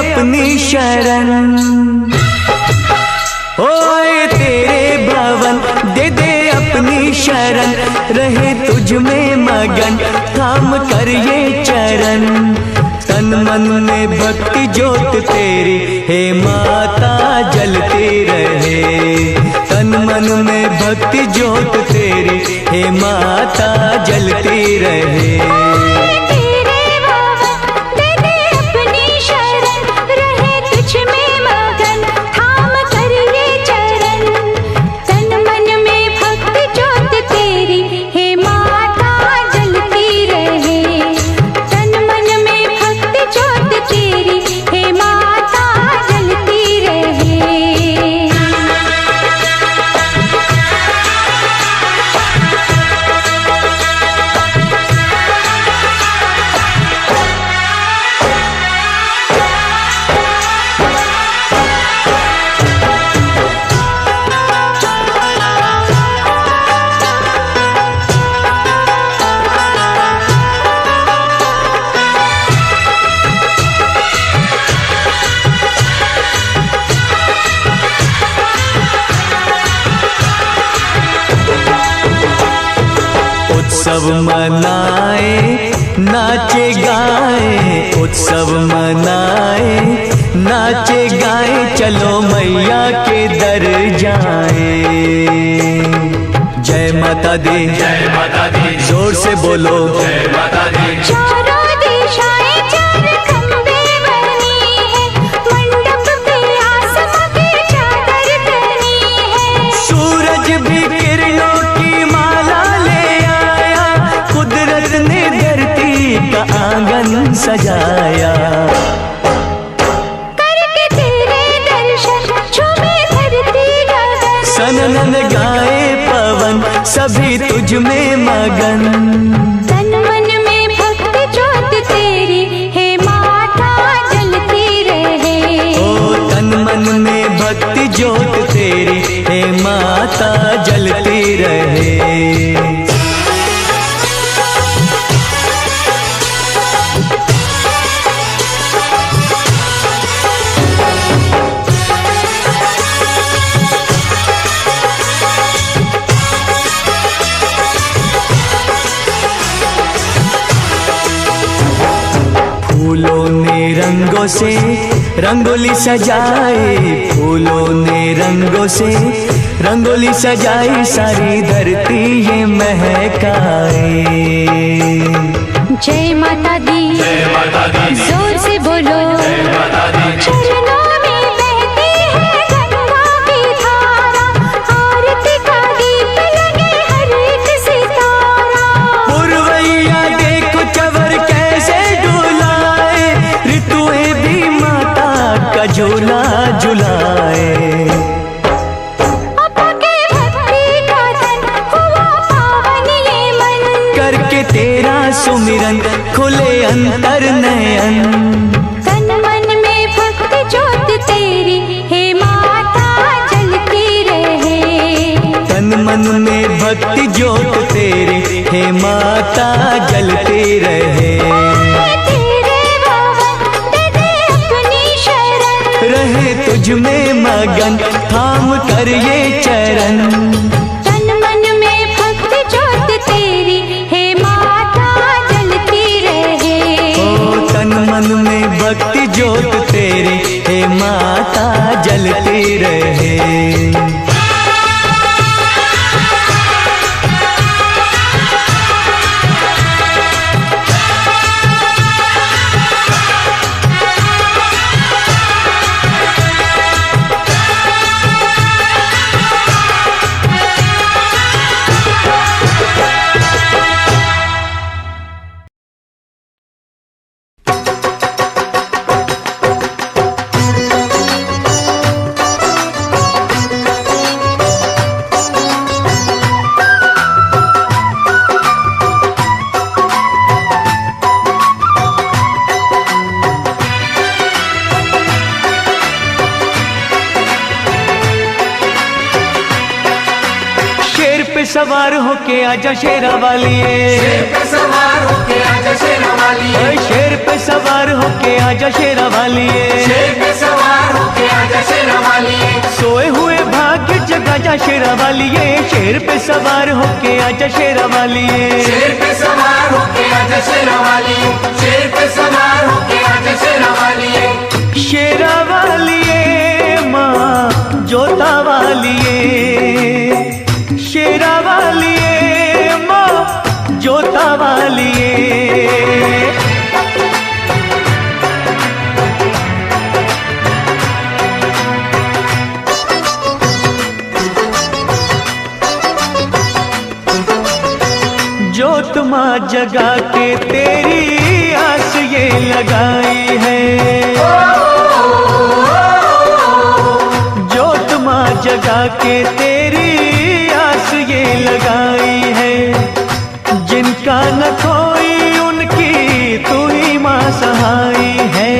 अपनी शरण। ओए तेरे भवन दे दे अपनी शरण, रहे तुझ में मगन थाम कर ये चरण। तन मन में भक्ति ज्योत तेरी हे माता जलती रहे, तन मन में भक्ति ज्योत तेरी हे माता जलती रहे। उत्सव मनाए नाचे गाए, उत्सव मनाए नाचे गाए, चलो मैया के दर जाए। जय माता दी, जय माता दी, जोर से बोलो जय माता दी। सूरज भी किरणों की माला ले आया, कुदरत ने धरती का आंगन सजाया। करके तेरे दर्शन झूमे धरती गगन, सनन गाए पवन सभी तुझ में मगन। तन मन में भक्ति ज्योत तेरी हे माता जलती रहे। ओ तन मन में भक्ति ज्योत तेरी हे माता जलती रहे। फूलों ने रंगों से रंगोली सजाए, फूलों ने रंगों से रंगोली सजाई, सारी धरती ये महकाए। जय माता दी, जय माता दी, जोर से बोलो जय माता दी। चरणों में बहती है गंगा की धारा, आरती का दीप लगे हर एक सितारा। पुरवैया देखो चवर कैसे डुलाए, ऋतुएं भी माता का झूला झुलाए। करके तेरा सुमिरन खुले अंतर नयन। तन मन में भक्ति ज्योत तेरी हे माता जलती रहे। तन मन में भक्ति ज्योत तेरी हे माता जलती रहे। तेरे भवन दे दे अपनी शरण, रहे तुझ में मगन थाम कर ये चरण। तन मन में भक्ति ज्योत तेरी हे माता जलती रहे। ओ तन मन में भक्ति ज्योत तेरी हे माता जलती रहे। सवार होके आजा शेरा वाली, शेर पे सवार होके आजा शेरा वाली, शेर पे सवार होके आजा आजा शेरा वालिए, शेर पे सवार होके आजा शेरा वालिए, सोए हुए भाग्य जगा जा शेरा वालिए, शेर पे सवार होके आजा शेरा वालिए। शेर पे सवार होके आजा शेरा वालिए, शेर पे सवार होके आजा शेरा वालिए, शेरा वालिए माँ जोता वालिए, शेरा वालिए माँ जोता वालिए। जोत माँ जगा के तेरी आस ये लगाई है, जोत माँ जगा के तेरी आस ये लगाई है, जिनका न कोई उनकी तू ही माँ सहाई है।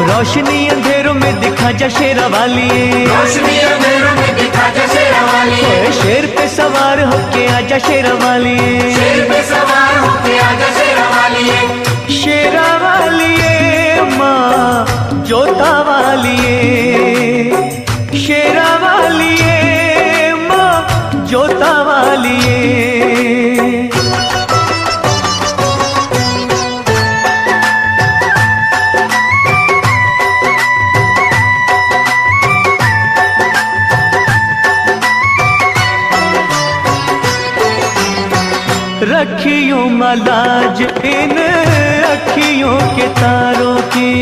रोशनी अंधेरों में दिखा जा शेरा वालिए, रोशनी अंधेरों में दिखा जा शेरा वालिए, ओए शेर पे सवार होके आजा शेरा वालिए, शेर पे सवार होके आजा शेरा वालिए, शेरा वालिए माँ जोता वालिए, शेरा वालिए माँ जोता वालिए। रखियो मलाज इन अखियों के तारों की,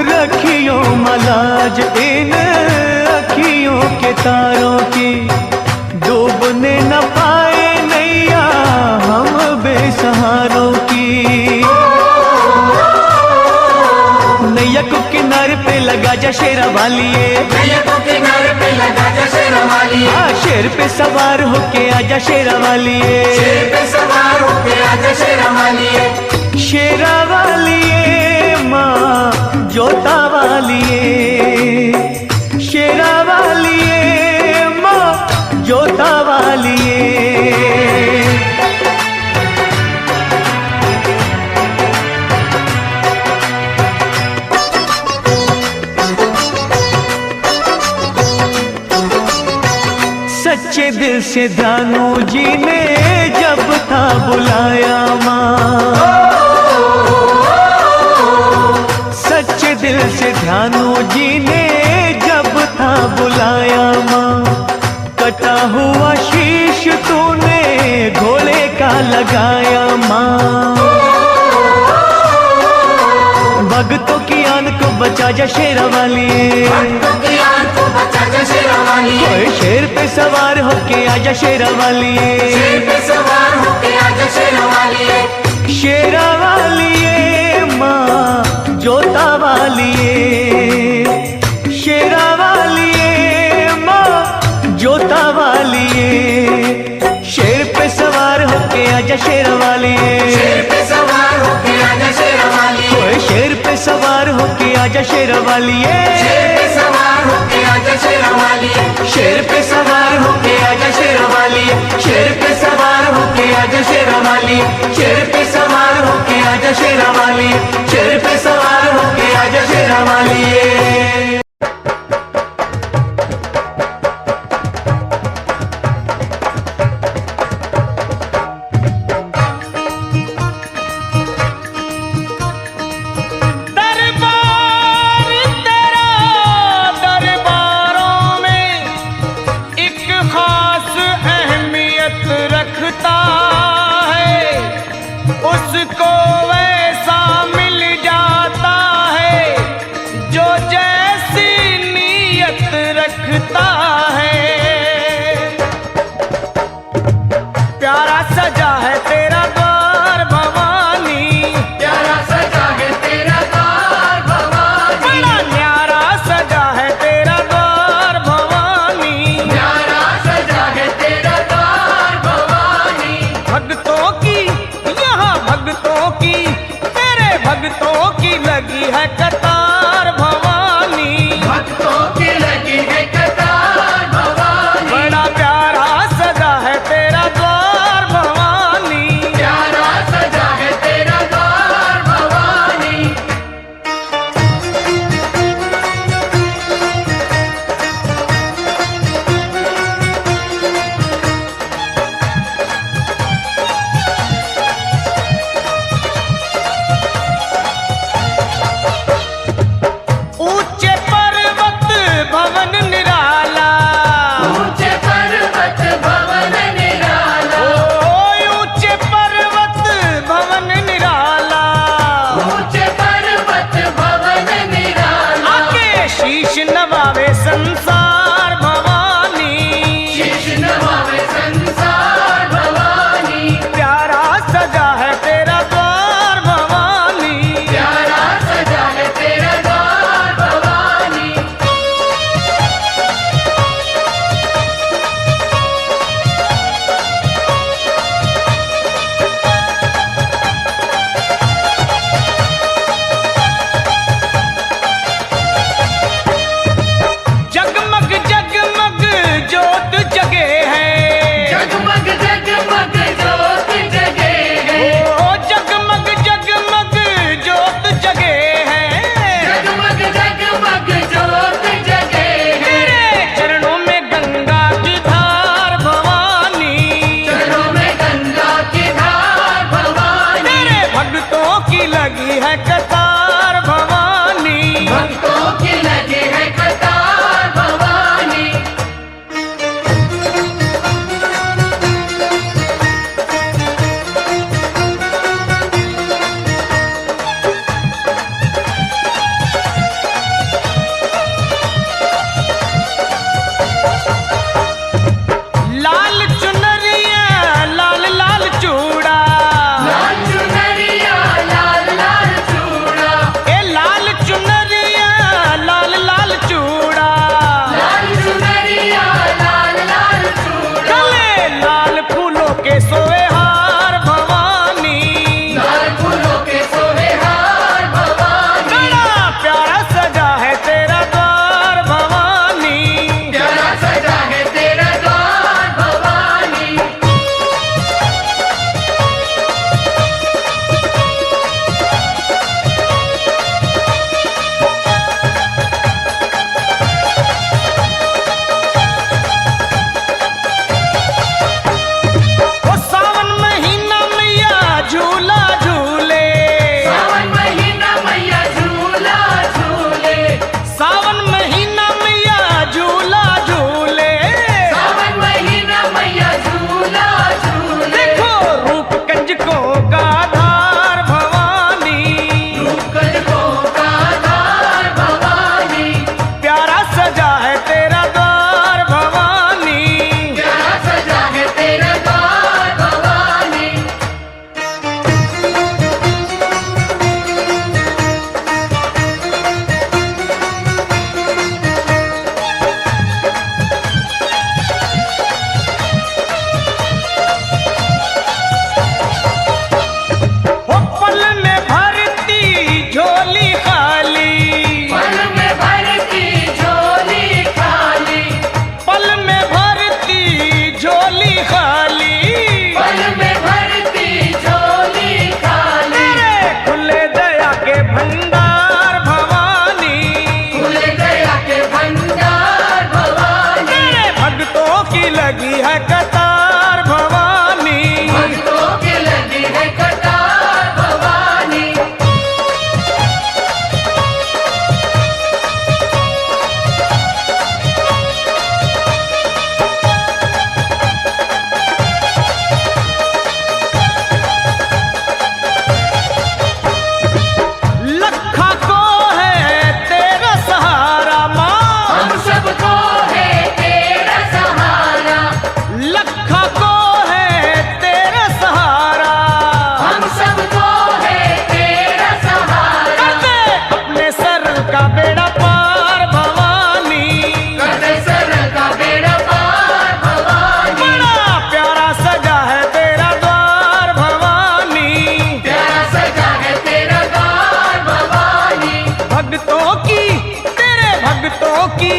रखियो मलाज इन अखियों के तारों की, डूबने न पाए नैया हम बेसहारों की। नैया को किनारे पे लगा जा शेरा वालिए, नैया को किनारे पे लगा जा शेरा वालिए, शेर पे सवार होके आजा शेरा वालिए, शेर पे सवार होके आजा शेरा वालिए, शेरा वालिए माँ जोता वालिए, शेरा वालिए माँ जोता वालिए। सच्चे दिल से दानू जी ने जब था बुलाया माँ, सच्चे दिल से ध्यानू जी ने जब था बुलाया माँ, कटा हुआ शीश तूने घोड़े का लगाया माँ। भक्तों की आन को बचा जा शेरा वालिए, भक्तों की आन को बचा जा शेरा वालिए, ओए शेर पे सवार होके आजा शेरा वालिए, शेर पे सवार होके आजा शेरा वालिए, शेरा वालिए माँ जोता वालिए, शेरा वालिए माँ जोता वालिए। शेर पे सवार होके आजा शेरा वालिए, शेर पे सवार होके आजा शेरा वालिए, ओए शेर पे सवार होके आजा शेरा वालिए, शेर पे सवार होके आजा शेरा वालिए, शेर पे सवार होके आजा शेरा वालिए, शेर पे सवार होके आजा शेरा वालिए, शेर पे सवार होके आजा शेरा वालिए, शेर पे सवार होके आजा शेरा वालिए। उसको वैसा मिल जाता है जो जैसी नीयत रखता है। प्यारा सजा है तेरा द्वार भवानी, प्यारा सजा है तेरा द्वार भवानी, बड़ा न्यारा सजा है तेरा द्वार भवानी, प्यारा सजा है तेरा द्वार भवानी, भक्तों की यहाँ भक्तों की तेरे भक्तों की लगी है कतार भवानी, भक्तों की लगी है कतार भवानी, बड़ा प्यारा सजा है तेरा द्वार भवानी। पावे संसार भवानी, प्यारा सजा है तेरा द्वार भवानी। प्यारा सजा है तेरा द्वार भवानी। जगमग जगमग ज्योत जगे है, जगमग जगमग ज्योत जगे है, ओ जगमग जगमग ज्योत जगे है। जगमग जगमग ज्योत जगे है। तेरे चरणों में गंगा की धार भवानी, चरणों में गंगा की धार भवानी, तेरे भक्तों की लगी है कतार भवानी। भक्तों की लगी है कतार भवानी। लाल चुनरिया लाल लाल चूड़ा, लाल चुनरिया लाल लाल चूड़ा, ए लाल चुनरिया लाल लाल चूड़ा, लाल चुनरिया लाल लाल चूड़ा, गले लाल फूलों के सोए हार भवानी। लाल फूलों के सोहे हार भवानी। बड़ा प्यारा सजा है तेरा द्वार भवानी। प्यारा सजा है तेरा द्वार भवानी। ओ सावन महीना मैया झूला झूले, सावन महीना मैया झूला झूले, सावन महीना मैया झूला झूले। सावन महीना मैया झूला झूले। देखो रूप कंजकों का धार भवानी, कंजकों का धार भवानी। प्यारा सजा है तेरा द्वार भवानी। प्यारा सजा है तेरा द्वार भवानी। ओ पल में भरती झोली खाली, पल में भरती झोली खाली, पल में भरती झोली खाली। पल में भरती झोली खाली। तेरे खुले दया के भंडार भवानी, खुले दया के भंडार भवानी। तेरे भक्तों की लगी है कतार भवानी। भक्तों की लगी है कतार भवानी। लखा को है तेरा सहारा माँ, हम सबको है तेरा सहारा। लखा को है तेरा सहारा। हम सबको है तेरा सहारा। कर दे अपने सर का बेड़ा पार भवानी। कर दे सर का बेड़ा पार भवानी। बड़ा प्यारा सजा है तेरा द्वार भवानी। प्यारा सजा है तेरा द्वार भवानी। भक्तों की तेरे भक्तों की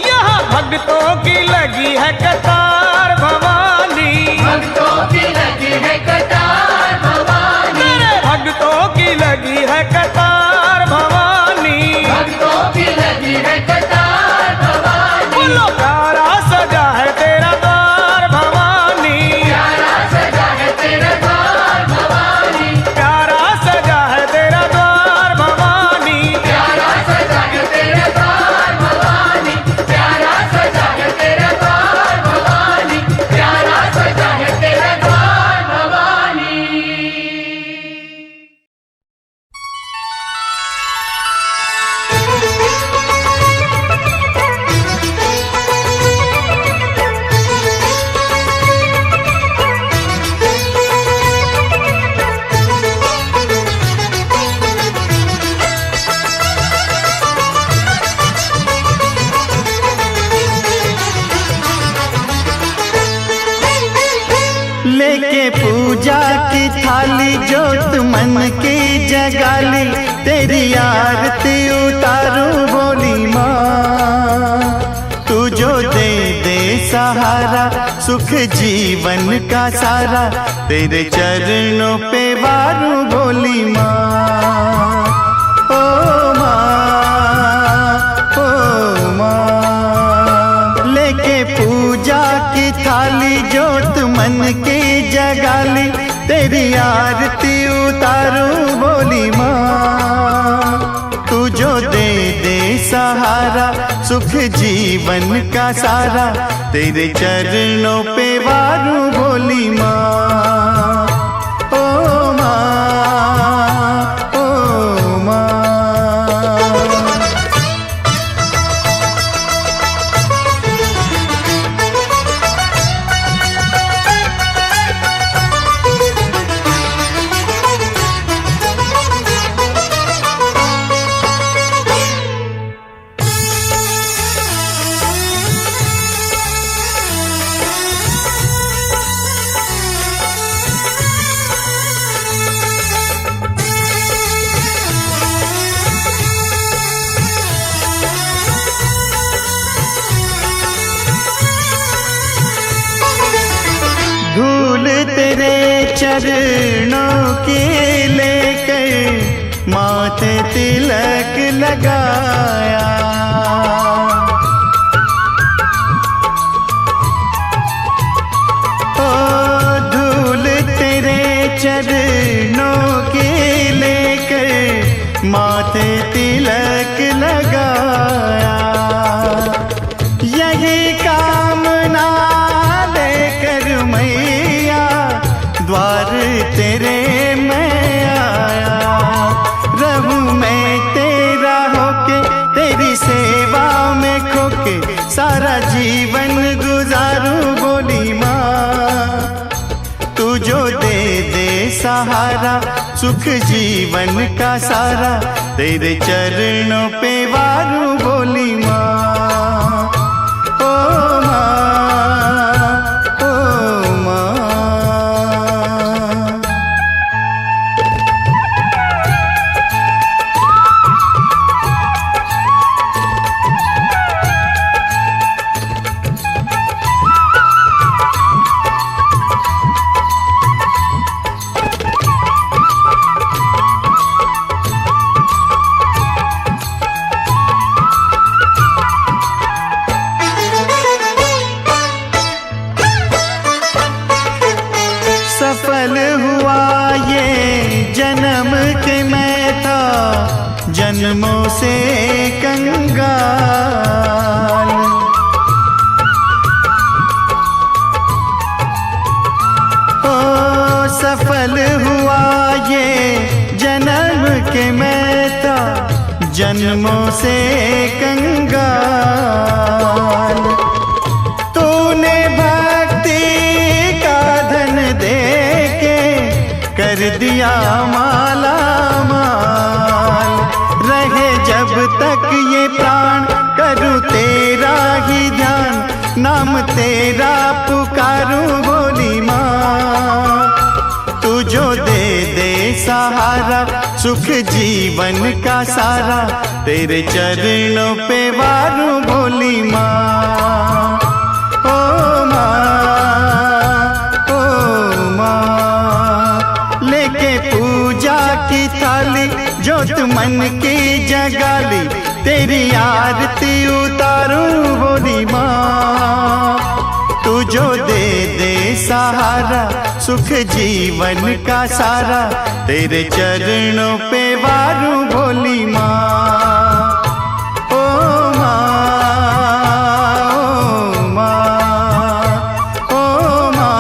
यहाँ भक्तों की लगी है कतार भवानी। भक्तों की लगी है कतार भवानी। तेरे भक्तों की लगी है कतार भवानी। भक्तों की लगी है कतार भवानी। बोलो प्यारा सजा है तेरा द्वार भवानी। प्यारा सजा है तेरा द्वार भवानी। प्यारा सजा है तेरा द्वार भवानी। प्यारा सजा है तेरा द्वार भवानी। प्यारा सजा है तेरा द्वार भवानी। लेके पूजा की थाली जोत मन की जगाली, तेरी आरती उतारूं बोली माँ। तू जो दे दे सहारा सुख जीवन का सारा, तेरे चरणों पे वारूं बोली माँ। ओ माँ, ओ माँ, लेके पूजा की थाली जोत मन की जगाली, तेरी आरती उतारूं बोली माँ। तू जो दे दे सहारा सुख जीवन का सारा, तेरे चरणों पे वारूं बोली माँ। ओ माँ, ओ माँ। धूल तेरे चरणों की लेकर माथे तिलक लगाया, ओ धूल तेरे चरणों की लेकर माथे तिलक लगाया। यही कामना लेकर मैया द्वार तेरे मैं आया। रहूं मैं तेरा होके तेरी सेवा में खोके, सारा जीवन गुजारूं बोली माँ। तू जो दे दे सहारा सुख जीवन का सारा, तेरे चरणों पे वारूं बोली माँ। ओ माँ, ओ माँ। सफल हुआ ये जन्म के मैं था जन्मों से कंगाल। ओ सफल हुआ ये जन्म के मैं था जन्मों से कंगाल। तूने भक्ति का धन दे के कर दिया माला माल। रहे जब तक ये प्राण करूं तेरा ही ध्यान, नाम तेरा पुकारूं बोली माँ। तू जो दे दे सहारा सुख जीवन का सारा, तेरे चरणों पे वारूं बोली माँ। ओ माँ, ओ माँ, लेके पूजा की थाली जोत मन की जगाली, तेरी आरती उतारूं बोली माँ। तू जो दे दे सहारा सुख जीवन का सारा, तेरे चरणों पे वारूं बोली माँ। ओ माँ, ओ माँ, ओ माँ,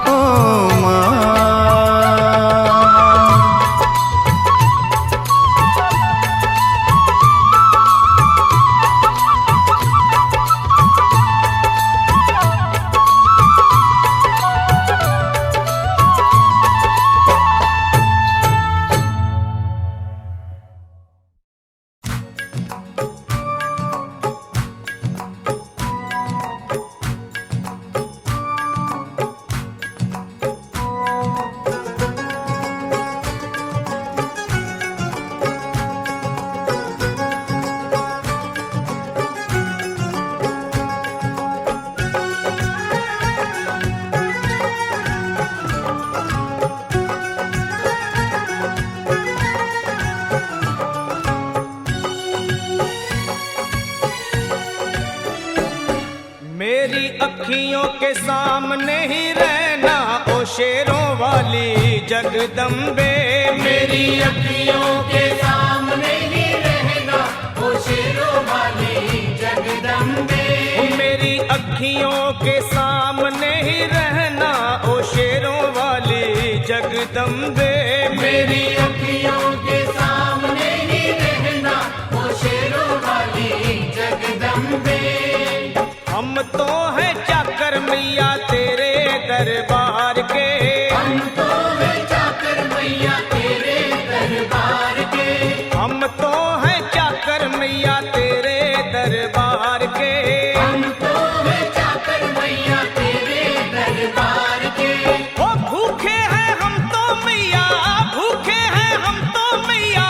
ओ माँ। अखियों के सामने ही रहना ओ शेरों वाली जगदम्बे। मेरी अखियों के सामने ही रहना ओ शेरों वाली जगदम्बे। मेरी अखियों के सामने ही रहना ओ शेरों वाली जगदम्बे। मेरी अखियों के सामने ही रहना ओ शेरों वाली जगदम्बे। हम तो हैं चाकर मैया तेरे दरबार के। हम तो हैं चाकर मैया तेरे दरबार के। हम तो हैं चाकर मैया तेरे दरबार के। हम तो हैं चाकर मैया तेरे दरबार के। ओ भूखे हैं हम तो मैया, भूखे हैं हम तो मैया,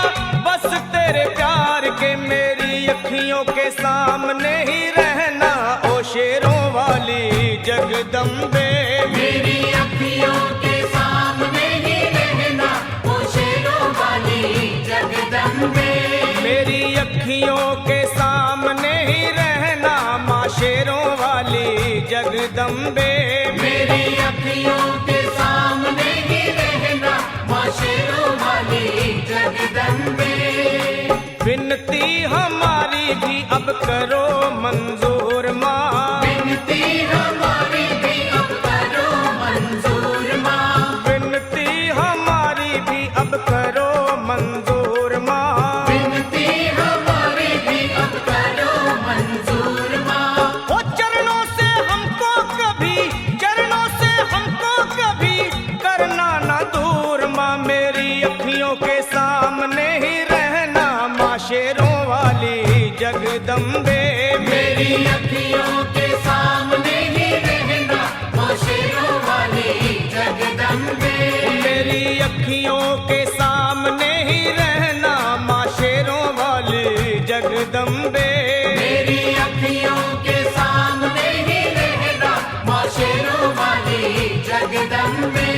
बस तेरे प्यार के। मेरी अखियों के सामने ही रहना ओ शेरों वाली जगदम्बे। मेरी अखियों के सामने ही रहना ओ शेरों वाली जगदम्बे। मेरी अखियों के सामने ही रहना माँ शेरों वाली जगदम्बे। मेरी अखियों के सामने ही रहना माँ शेरों वाली जगदम्बे। विनती हमारी भी अब करो मंजूर माँ। विनती हमारी भी अब करो मंजूर माँ। विनती हमारी भी अब करो मंजूर माँ। विनती हमारी भी अब करो मंजूर माँ। ओ चरणों से हमको कभी, चरणों से हमको कभी करना ना दूर माँ। मेरी अखियों के सामने ही रहना माँ शेरों वाली जगदम्बे। मेरी अखियों के सामने ही रहना माँ शेरों वाली जगदम्बे। मेरी अखियों के सामने ही रहना माँ शेरों वाली जगदम्बे। मेरी अखियों के सामने ही रहना माँ शेरों वाली जगदम्बे।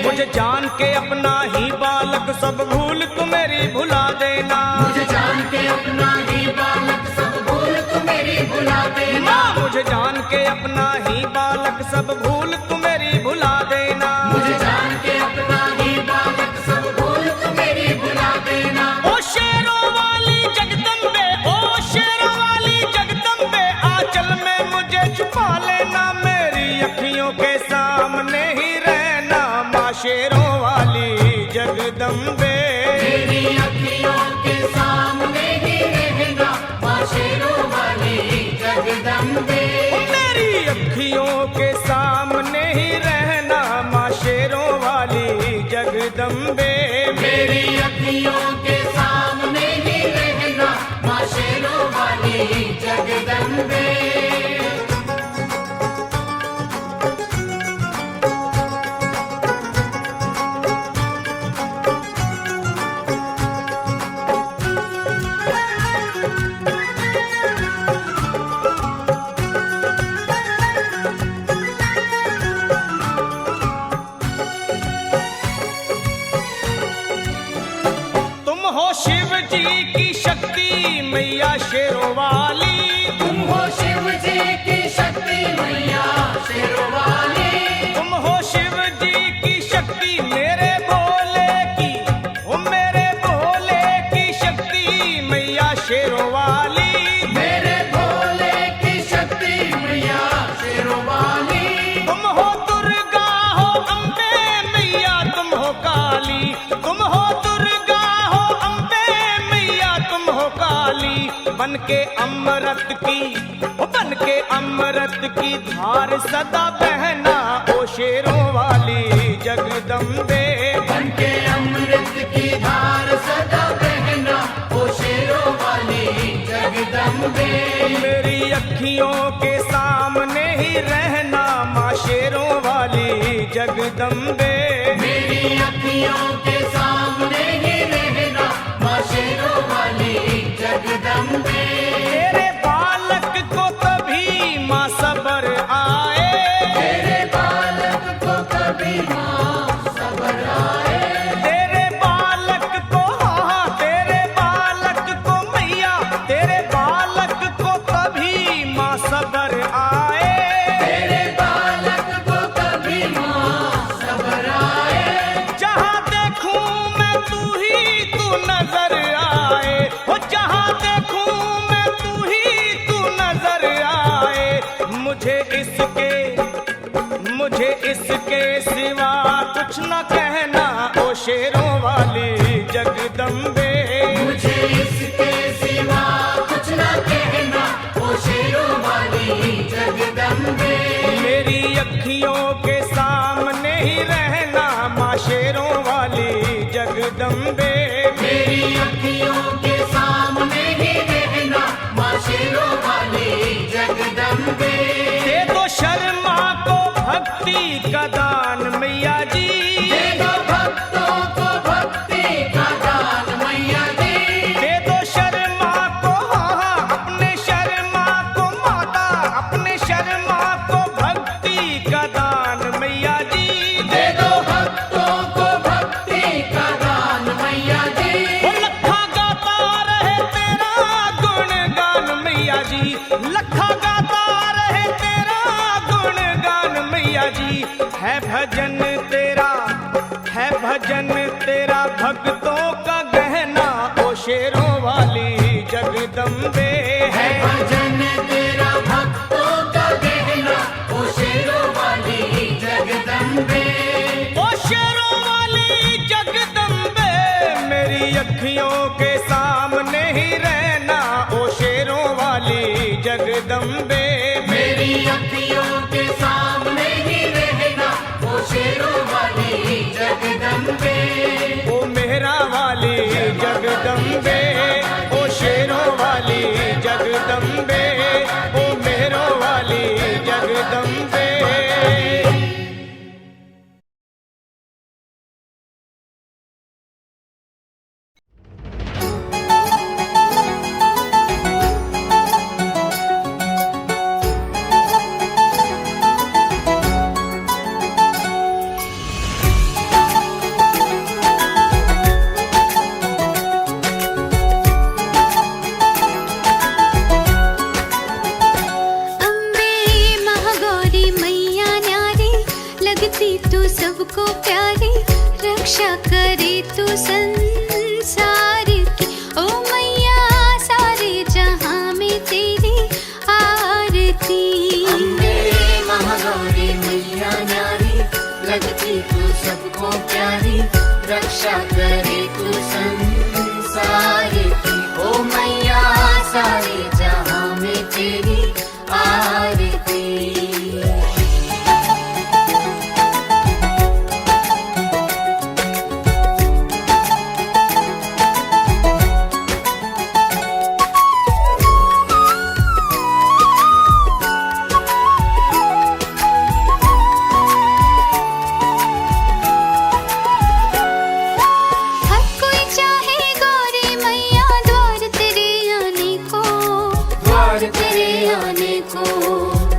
मुझे जान के अपना ही बालक सब भूल तू मेरी भुला देना। मुझे जान के अपना ही बालक सब भूल तू मेरी भुला देना। माँ मुझे जान के अपना ही बालक सब भूल तू मेरी भुला देना। मुझे जान के अपना ही बालक सब भूल तू मेरी भुला देना। ओ शेरों वाली जगदम्बे, ओ शेरों वाली जगदम्बे, आंचल में मुझे छुपा लेना। मेरी अखियों के सामने ही रहना माँ शेरों वाली जगदम्बे। मेरी अखियों के सामने ही रहना माँ शेरों वाली जगदम्बे। मेरी अखियों के सामने ही रहना माँ शेरों वाली जगदम्बे। मेरी अखियों के सामने ही रहना माँ शेरों वाली जगदम्बे। तुम हो शिव जी की शक्ति मैया शेरों वाली। तुम हो शिव जी की शक्ति मैया शेरों वाली। तुम हो शिव जी की शक्ति मेरे भोले की, ओ मेरे भोले की शक्ति मैया शेरों वाली। मेरे भोले की शक्ति मैया शेरों वाली। तुम हो दुर्गा हो अम्बे मैया तुम हो काली। तुम हो दुर्गा हो अम्बे मैया तुम हो काली। बन के अमृत की, ओ बन के अमृत की धार सदा बहना ओ शेरों वाली जगदम्बे। बन के अमृत की धार सदा बहना ओ शेरों वाली जगदम्बे। मेरी अखियों के सामने ही रहना माँ शेरों वाली जगदम्बे। मेरी अखियों के सामने ही रहना माँ शेरों वाली जगदम्बे। तेरे बालक को कभी माँ सबर आए। तेरे बालक को कभी माँ सबर आए। तेरे बालक को, हाँ तेरे बालक को मैया, तेरे बालक को कभी माँ सबर आए। तेरे मुझे इसके सिवा कुछ न कहना ओ शेरों वाली जगदम्बे। मुझे इसके सिवा कुछ न कहना ओ शेरों वाली जगदम्बे। मेरी अखियों के सामने ही रहना माँ शेरों वाली जगदम्बे। मेरी अखियों के सामने ही रहना माँ शेरों वाली जगदम्बे। दे दो शर्मा को भक्ति का दान मैया जी। दे दो भक्तों को भक्ति का दान मैया जी। दे दो शर्मा को हाँ अपने शर्मा को माता अपने शर्मा को भक्ति का दान मैया जी। दे दो भक्तों को भक्ति का दान मैया जी। वो लखा गाता रहे तेरा गुणगान मैया जी। लखा गाता रहे तेरा गुणगान मैया जी। है भजन तेरा भक्तों का गहना ओ शेरों वाली जगदम्बे। है भजन तेरा भक्तों का गहना ओ शेरों वाली जगदम्बे। ओ शेरों वाली जगदम्बे मेरी अखियों के सामने ही रहना ओ शेरों वाली जगदम्बे। मेरी अखियों के सामने ही रहना ओ शेरों वाली जगदम्बे। ओ मेहरा वाली जगदम्बे ओ शेरों वाली जगदम्बे ओ मेहरों वाली जगदम्बे। सबको प्यारी रक्षा करे तू संसार की। ओ मैया सारे जहां में तेरी आरती। अम्बे महागौरी मैया न्यारी लगती तू सबको प्यारी रक्षा करे तू संसार की। ओ मैया सारे जहां में तेरी आरती।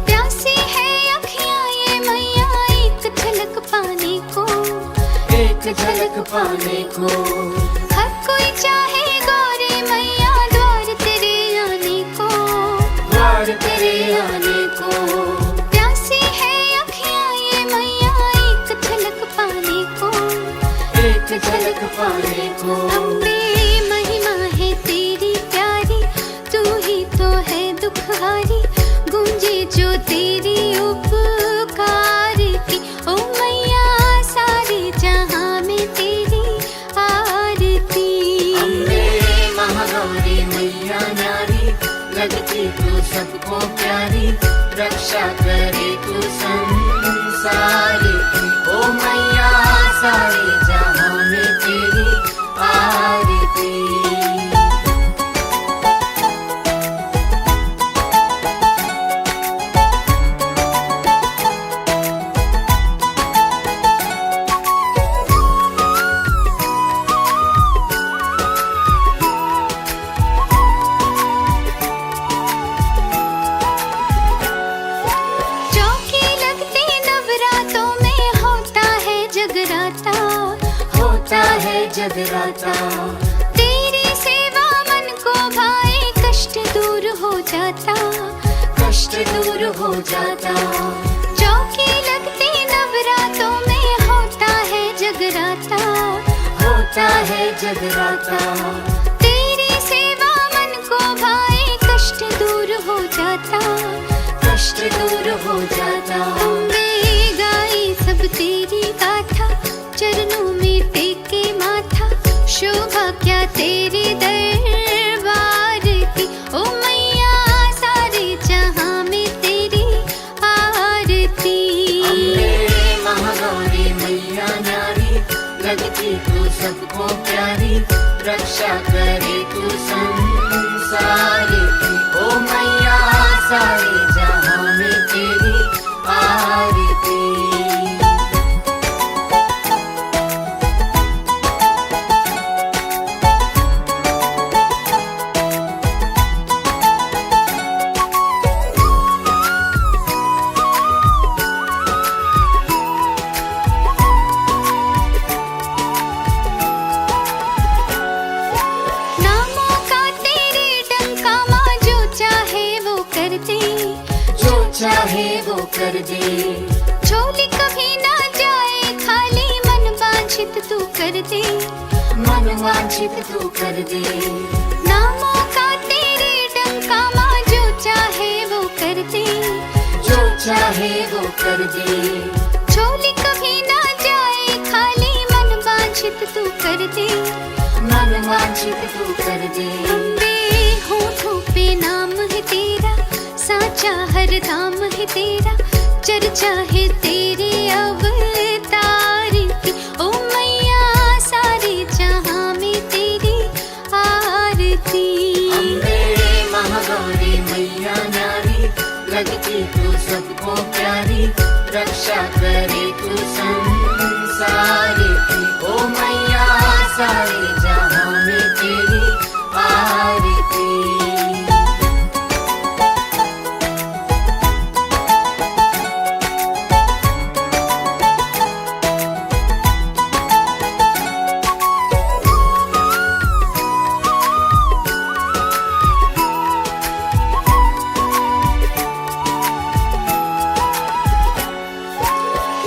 प्यासी है अखियां ये मैया एक झलक पाने को। एक झलक पाने को हर कोई चाहे गौरी मैया द्वार तेरे आने को। द्वार तेरे आने को प्यासी है अखियां ये मैया एक झलक पाने को। एक झलक पाने को अम्बे महिमा है तेरी प्यारी तू ही तो है दुखहारी। गूंजे जो तेरी उपकार की। ओ मैया सारे जहां में तेरी आरती। अम्बे महागौरी मैया न्यारी लगती तू सबको प्यारी रक्षा करे तू संसार की। ओ मैया सारे जहां में तेरी आरती। जगराता तेरी सेवा मन को भाए कष्ट दूर हो जाता। कष्ट दूर हो जाता चौकी लगती नवरातों में होता है जगराता। होता है जगराता तेरी सेवा मन को भाए कष्ट दूर हो जाता। कष्ट दूर हो जाता अम्बे गाई कर दे। झोली कभी ना जाए खाली, मन वांछित तू कर दे, मन वांछित तू कर दे। नामों का तेरे डंका माँ, जो चाहे वो कर दे, जो चाहे वो कर दे। झोली कभी ना जाए खाली, मन वांछित तू कर दे, मन वांछित तू कर दे। अम्बे होठों पे नाम है तेरा, साचा हर धाम है तेरा, चर्चा है तेरे अवतार की। ओ मैया सारे जहां में तेरी आरती। अम्बे महागौरी मैया नारी, लगती तू सबको प्यारी, रक्षा करे तू संसार की। ओ मैया सारे जहां में तेरी आरती।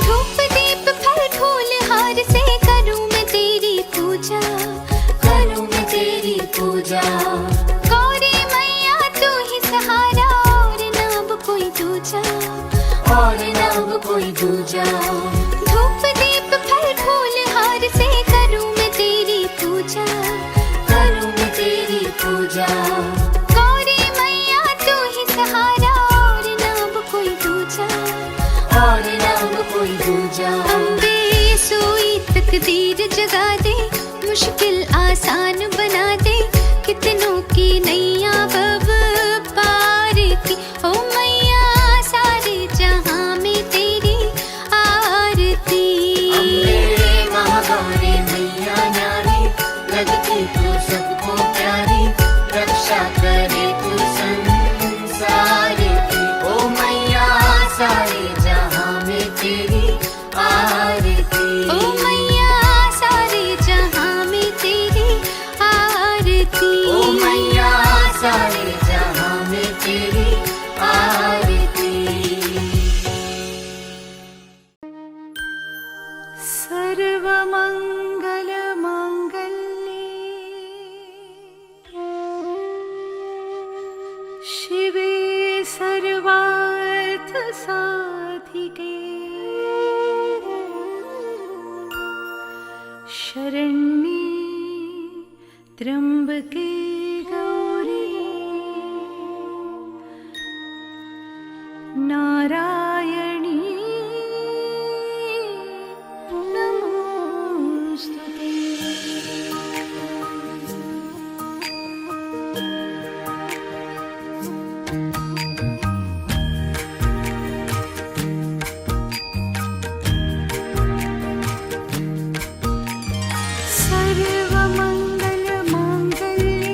धूप दीप फल फूल हार से करूं मैं तेरी पूजा, करूं मैं तेरी पूजा। गौरी मैया तू ही सहारा, और ना अब कोई दूजा, और ना अब कोई दूजा। धूप दीप फल फूल हार से करूं मैं तेरी पूजा, करूं मैं तेरी पूजा। गौरी मैया तू ही सहारा, और ना अब कोई दूजा, और ना अब कोई दूजा। अम्बे सोई तकदीर जगा दे, मुश्किल आसान बना दे, कितनों की नैया बब पार की। ओ मैया सारे जहां में तेरी आरती। अम्बे महागौरी मैया नारी, लगती तू सबको प्यारी, रक्षा करे तू संसार की। ओ मैया सारे जहां में तेरी आरती। ओ मैया सारे जहां में तेरी आरती। ओ मैया सारे जहां में तेरी आरती। सर्वमंगल मांगल्ये शिवे सर्वार्थ साधिके, शरण्ये त्र्यंबके गौरी, नारायणी नमोस्तुते। सर्वमंगल मांगल्ये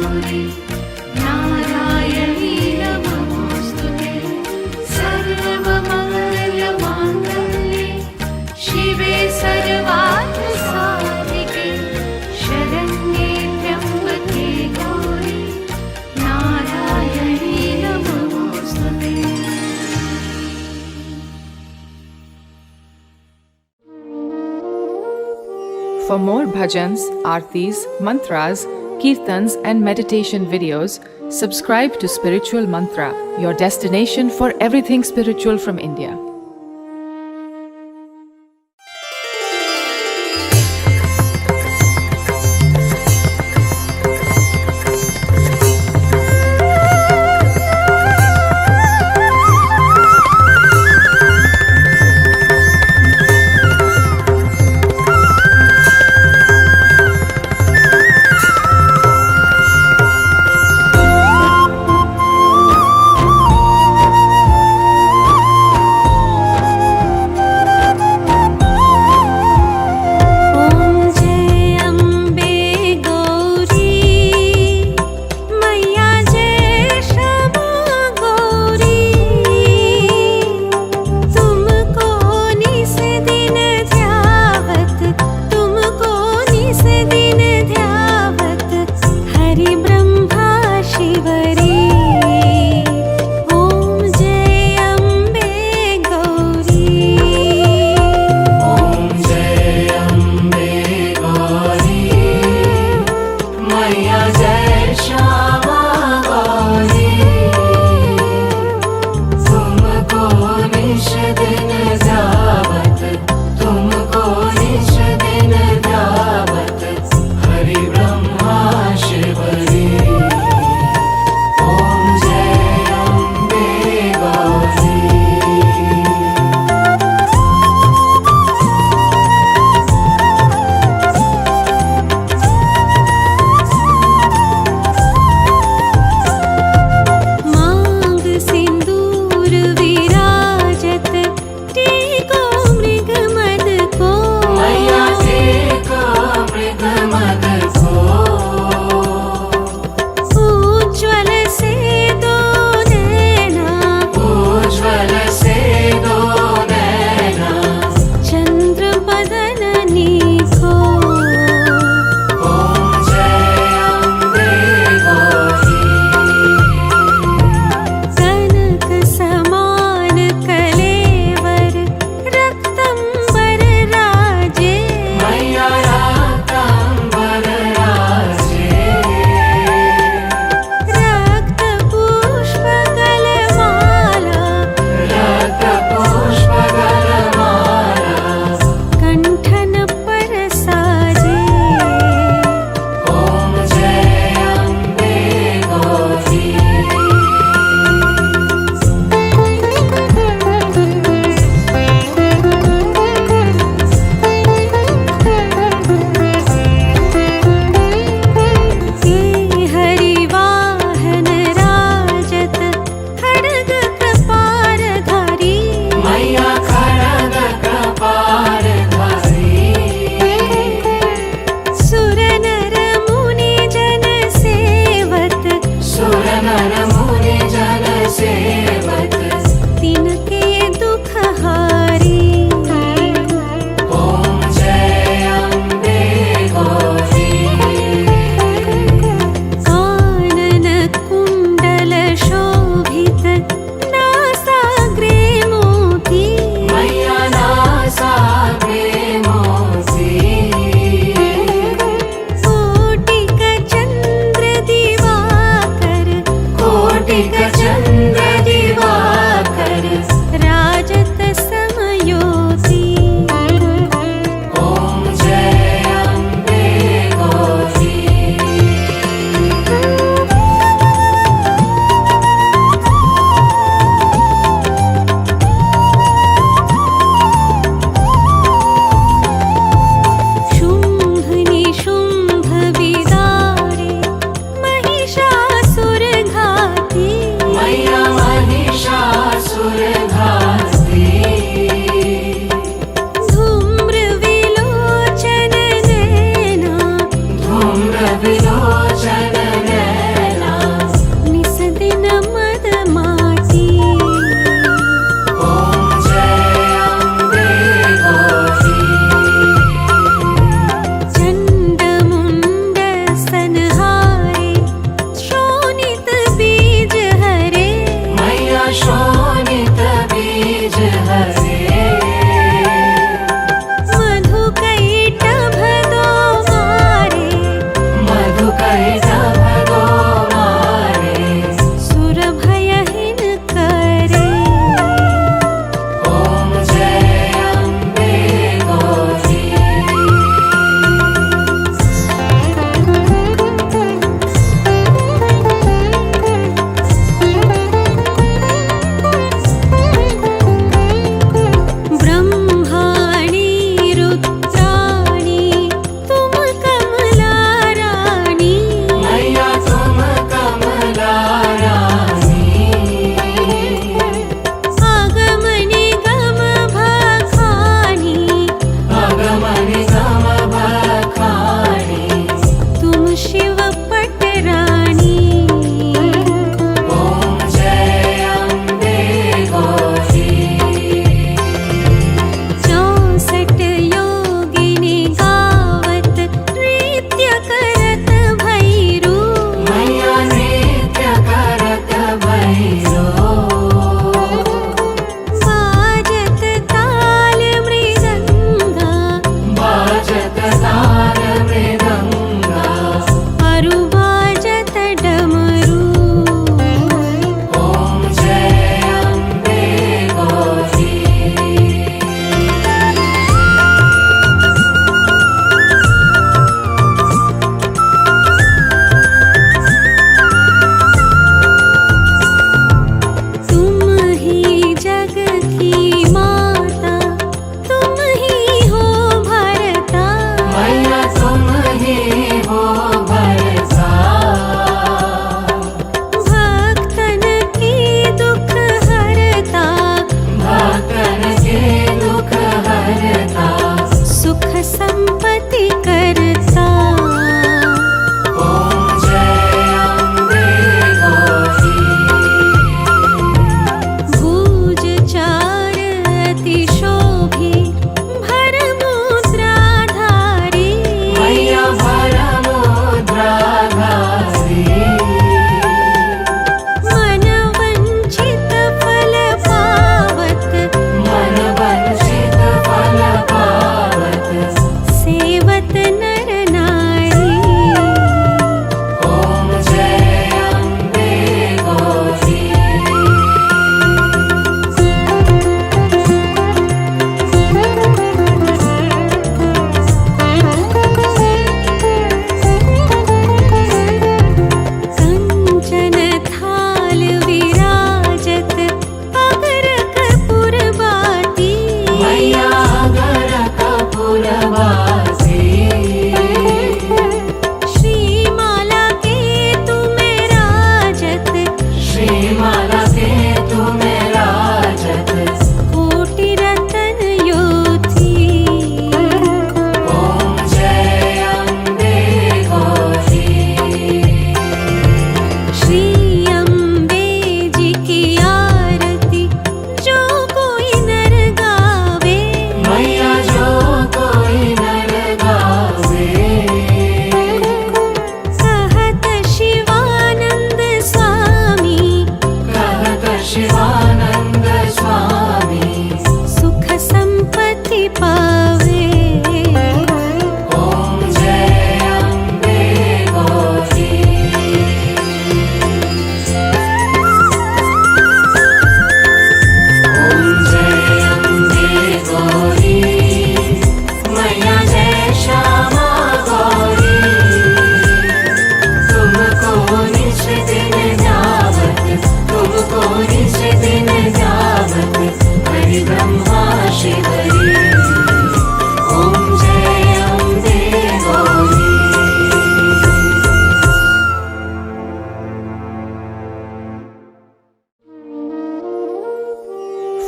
गौरी नारायणी नमोस्तुते सर्वमङ्गलमाङ्गल्ये शिवे सर्वार्थसाधिके शरण्ये त्र्यम्बके गौरी नारायणी नमोस्तुते। For more bhajans, aartis, mantras, kirtans, and meditation videos, subscribe to Spiritual Mantra, your destination for everything spiritual from India.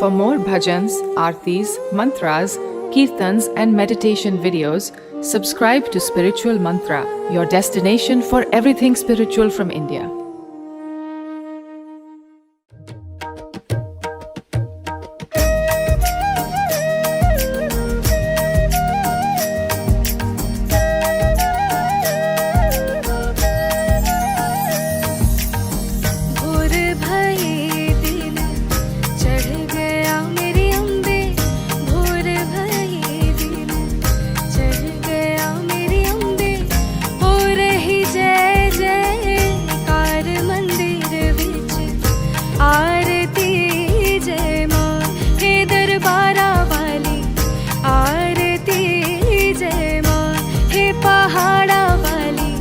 For more bhajans, aartis, mantras, kirtans, and meditation videos, subscribe to Spiritual Mantra, your destination for everything spiritual from India. भोर भये दिन चढ़ गया मेरी अम्बे, भोर भये दिन चढ़ गया मेरी अम्बे, हो रही जय जयकार मंदिर विच, आरती जय माँ हे दरबारा वाली, आरती जय माँ हे पहाड़ा वाली,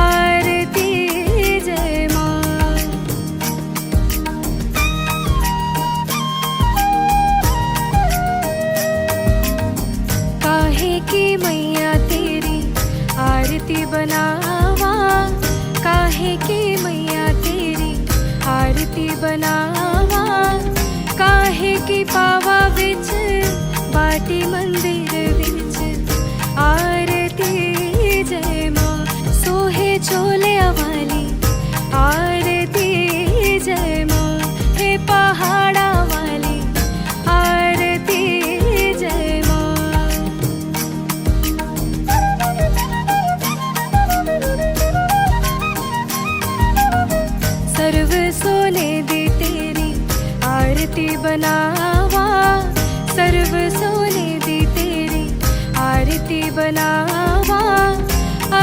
आरती जय माँ। काहे की मैया तेरी आरती बनावा, काहे की मैया तेरी आरती बनावा, काहे की पावा विच बाटी मंदिर विच, आरती जय माँ सोहे चोले वाली, आरती जय माँ हे पहाड़ा वाली, आरती जय माँ। सर्व सोने दी तेरी आरती बनावा, सर्व सोने दी तेरी आरती बनावा,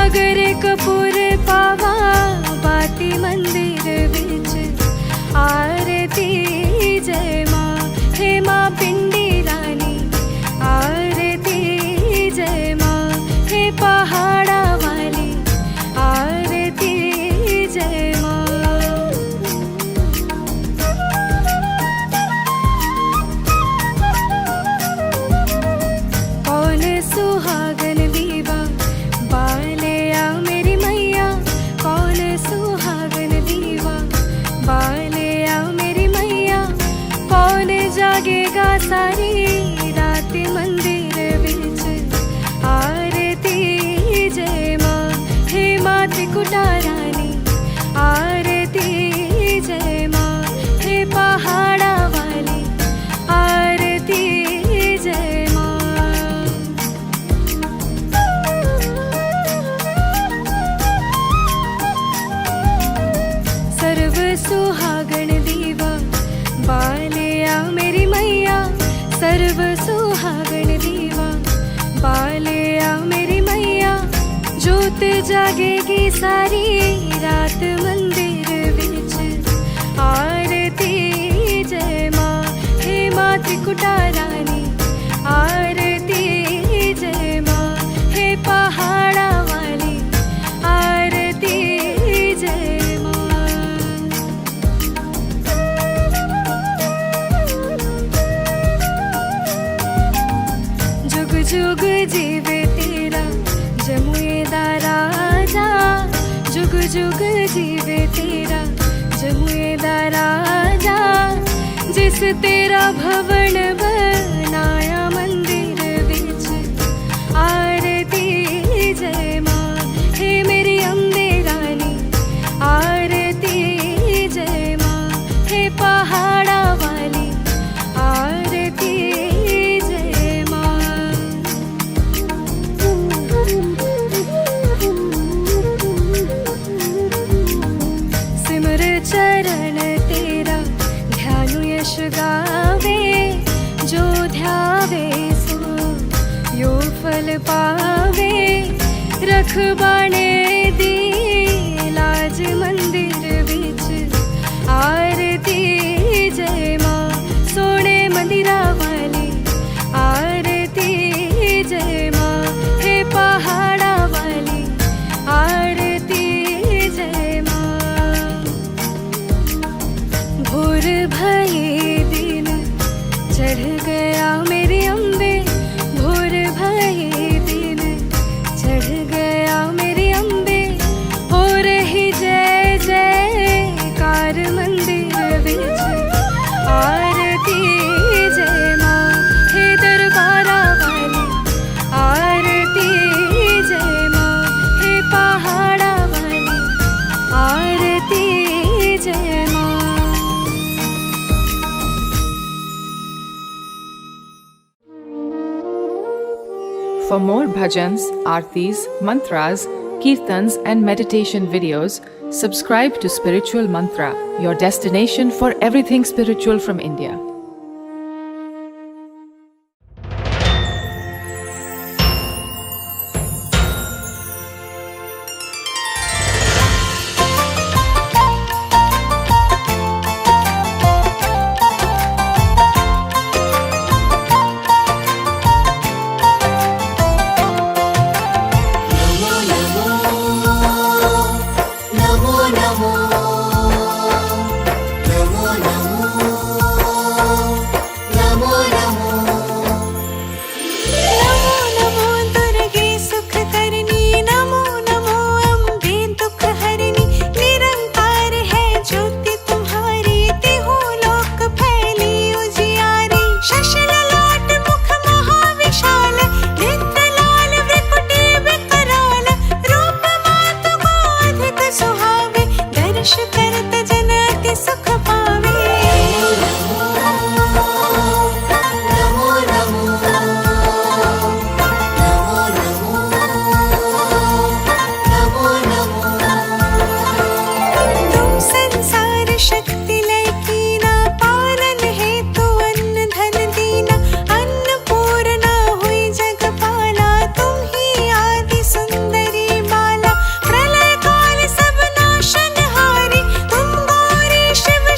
अगर कपूर पावा बाती मंदिर विच, आरती जय माँ हे माँ पिंडी रानी, आरती जय माँ हे पहाड़ा वाली, आरती जय माँ। कौन सुहागन दीवा बाले आ मेरी मैया, कौन सुहागन दीवा बाले आ मेरी मैया, कौन जागेगा सारी रात मंदिर विच, आरती जय माँ हे मात कुटा रानी, आरती जय माँ हे पहाड़ा वाली, आरती जय माँ। सर्व सुहागन दीवा बाले आ मेरी मैया, सर्व सुहागन दीवा बाले आ मेरी मैया, जोत जागेगी सारी रात मंदिर विच, आरती जय माँ हे मात कुटा रानी, आरती जय माँ हे पहाड़ा वाली, आरती जय माँ। जुग जुग जीवे तेरा जमुए दा राजा, जुग जुग जीवे तेरा जमुए दा राजा, जिस तेरा भवन बनाया मंदिर विच, आरती जय माँ हे मेरी अम्बे रानी, आरती जय माँ हे पहाड़ा वाली, आरती जय माँ। सिमर चरण तेरा ध्यान यश गावे, जो ध्यावे सो यो फल पावे, रखबाणे दी लाज मंदिर विच, आरती जय माँ सोने मंदिरा वाली, आरती जय माँ हे पहाड़ा वाली, आरती जय माँ। भोर भये दिन चढ़ गया मेरी अम्बे, भोर भये दिन चढ़ गया मेरी अम्बे, हो रही जय जयकार मंदिर विच, आरती For more bhajans, aartis, mantras, kirtans, and meditation videos, subscribe to Spiritual Mantra, your destination for everything spiritual from India. Namo Namo Namo Namo Namo Namo Namo Namo दुर्गे सुख करनी नमो नमो अम्बे दुख हरनी निरंकार है ज्योति तुम्हारी तिहु लोक फैली उजियारी शशि ललाट मुख महाविशाल नेत्र लाल वृकुटी विकराल रूप मातु को अधिक सुहावे दर्श करत जन अति सुख पावे नमो नमो नमो नमो तुम संसार शक्ति लय कीना पालन हेतु अन्न धन दीना अन्नपूर्णा हुई जगपाला तुम ही आदि सुंदरी बाला प्रलय काल सब नाशनहारी तुम गौरी शिव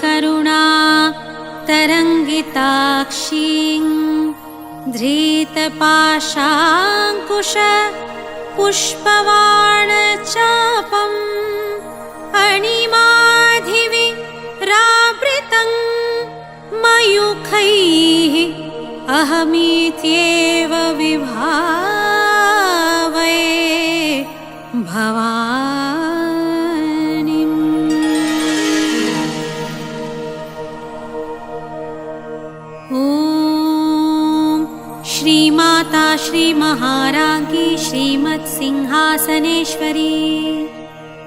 करुणा तरंगिताक्षीं धृतपाशाङ्कुश पुष्पबाणचापम् अणिमाधिविरावृतं मयूखैः अहमित्येव विभावये भवानीम्। ॐ श्रीमाता श्रीमहाराज्ञी श्रीमत्सिंहासनेश्वरी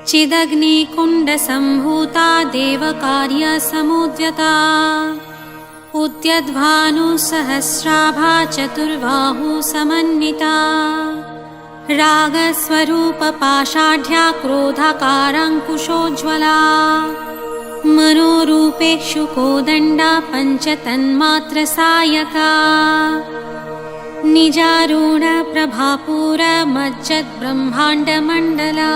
चिदग्निकुण्डसम्भूता देवकार्यसमुद्यता उद्यद्भानुसहस्राभा चतुर्बाहुसमन्विता रागस्वरूपपाषाढ्या क्रोधाकाराङ्कुशोज्ज्वला मनोरूपेषु कोदण्डा पञ्चतन्मात्रसायका निजारूढप्रभापूरमज्जद्ब्रह्माण्डमण्डला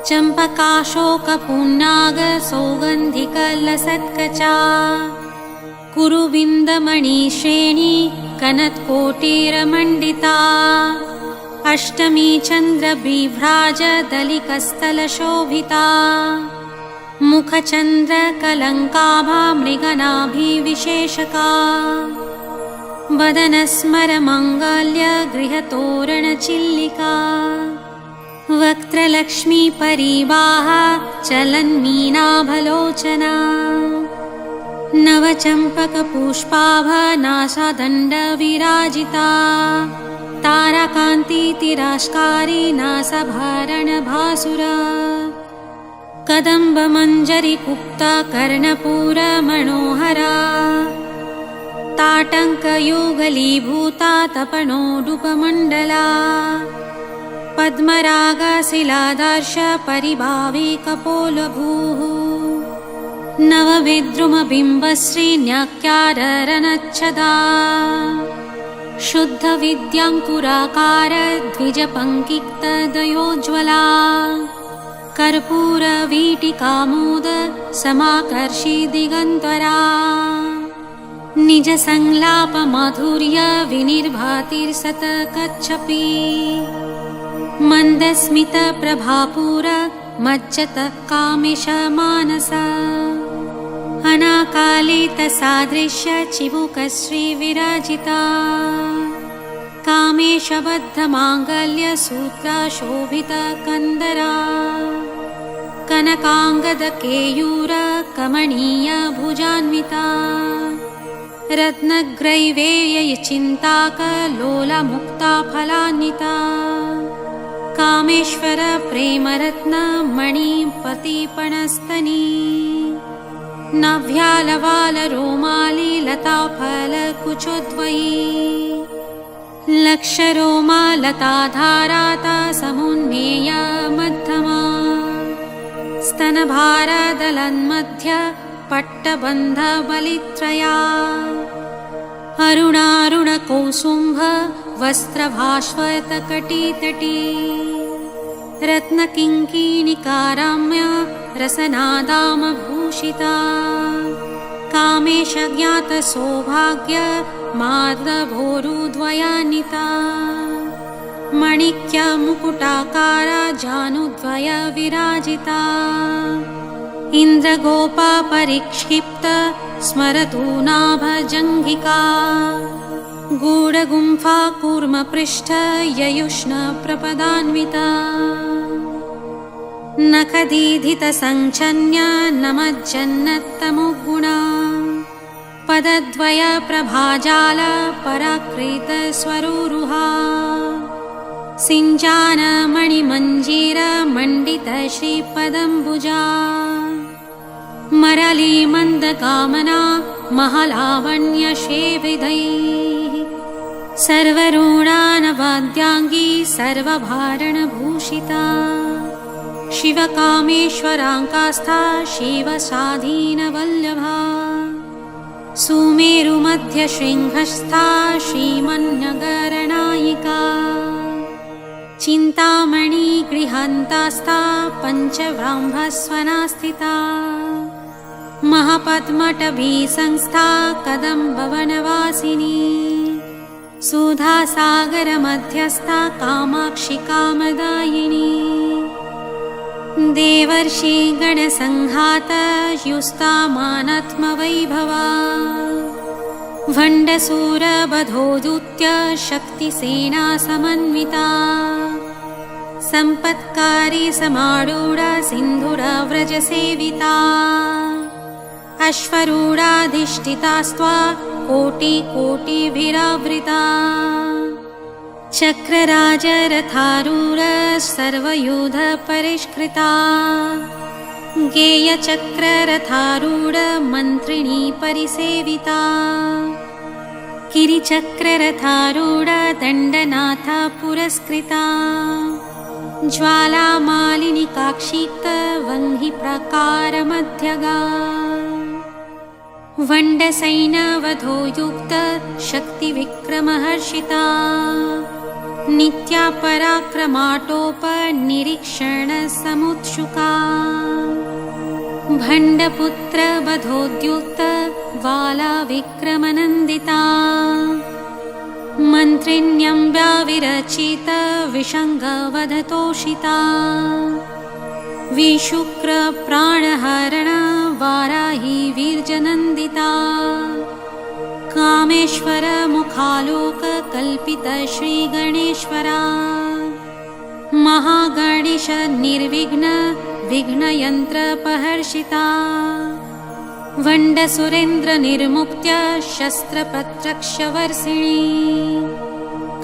चम्पकाशोकपुन्नागसौगन्धिकलसत्कचा कुरुविन्दमणिश्रेणी कनत्कोटिरमण्डिता अष्टमी चन्द्रबिभ्राजदलिकस्थलशोभिता मुखचन्द्रकलङ्काभा मृगनाभिविशेषका वदनस्मरमङ्गल्य गृहतोरणचिल्लिका वक्त्रलक्ष्मीपरिवाह चलन्मीनाभलोचना नवचम्पकपुष्पाभनासादण्डविराजिता ताराकान्तितिरस्कारी नासाभरणभासुरा कदम्बमञ्जरीकुप्ता कर्णपूरमनोहरा ताटङ्कयुगलीभूता तपणोडुपमण्डला पद्मरागशिलादर्श परिभावी कपोलभूः नवविद्रुमबिम्बश्रीन्याक्याररनच्छदा शुद्धविद्याङ्कुराकार द्विजपङ्किक्तदयोज्ज्वला कर्पूरवीटिकामोद समाकर्षि दिगन्तरा निजसंलापमाधुर्य विनिर्भातिर्सतकच्छपि मन्दस्मितप्रभापूर मज्जतः कामेशमानसा अनाकालितसादृश्य चिबुकश्रीविराजिता कामेशबद्धमाङ्गल्यसूत्रशोभितकन्दरा कनकाङ्गदकेयूरकमणीयभुजान्विता रत्नग्रैवेयचिन्ताकलोलमुक्ताफलान्विता कामेश्वर प्रेमरत्नमणिपतिपणस्तनी नव्यालवालरोमाली लताफलकुचोद्वयी लक्षरोमा लताधाराता समुन्मेय मध्यमा स्तनभारदलन्मध्य पट्टबन्धबलित्रया अरुणारुणकौसुम्भ वस्त्रभास्वतकटितटी रत्नकिङ्किणिकाराम्य रसनादामभूषिता कामेशज्ञातसौभाग्य मार्दभोरुद्वयान्विता मणिक्यमुकुटाकारा जानुद्वय विराजिता इन्द्रगोपा परिक्षिप्त स्मरतु नाभजङ्घिका गूढगुम्फा कूर्मपृष्ठ ययुष्ण प्रपदान्विता नखदीधितसङ्क्षन्य नमज्जन्नत्तमुगुणा पदद्वय प्रभाजाल पराकृत स्वरूरुहा सिञ्जानमणिमञ्जीर मण्डित श्रीपदम्बुजा मरली मन्दकामना महलावण्यशेविधैः सर्वरूढानवाद्याङ्गी सर्वभारणभूषिता शिवकामेश्वराङ्कास्था शिवसाधीनवल्लभा सुमेरुमध्यशृङ्गस्था श्रीमन्नगरनायिका चिन्तामणिगृहान्तास्था पञ्चब्राह्मस्वना स्थिता महापद्मटभी संस्था कदम्बवनवासिनी सुधासागरमध्यस्था कामाक्षि कामदायिनी देवर्षिगणसङ्घातयुस्तामानात्मवैभवा भण्डसूरबधोदूत्य शक्तिसेना समन्विता सम्पत्कारी समारूढा सिन्धुरव्रजसेविता अश्वरूढाधिष्ठितास्त्वा कोटिकोटिभिरावृता चक्रराजरथारूढ सर्वयुध परिष्कृता गेयचक्ररथारूढ मन्त्रिणी परिसेविता गिरिचक्ररथारूढ दण्डनाथ पुरस्कृता ज्वालामालिनिकाक्षिप्त वह्नि प्रकारमध्यगा वण्डसैन्यवधोयुक्त शक्तिविक्रमहर्षिता नित्या पराक्रमाटोपनिरीक्षणसमुत्सुका भण्डपुत्रवधोद्युक्त वाला विक्रमनन्दिता मन्त्रिण्यम्ब्या विरचित विषङ्गवधतोषिता विशुक्रप्राणहरण वाराही वीर्यनन्दिता कामेश्वर मुखालोक कल्पित श्रीगणेश्वरा महागणेश निर्विघ्न विघ्नयन्त्रपहर्षिता वण्डसुरेन्द्र निर्मुक्त्य शस्त्रपत्रक्षवर्षिणी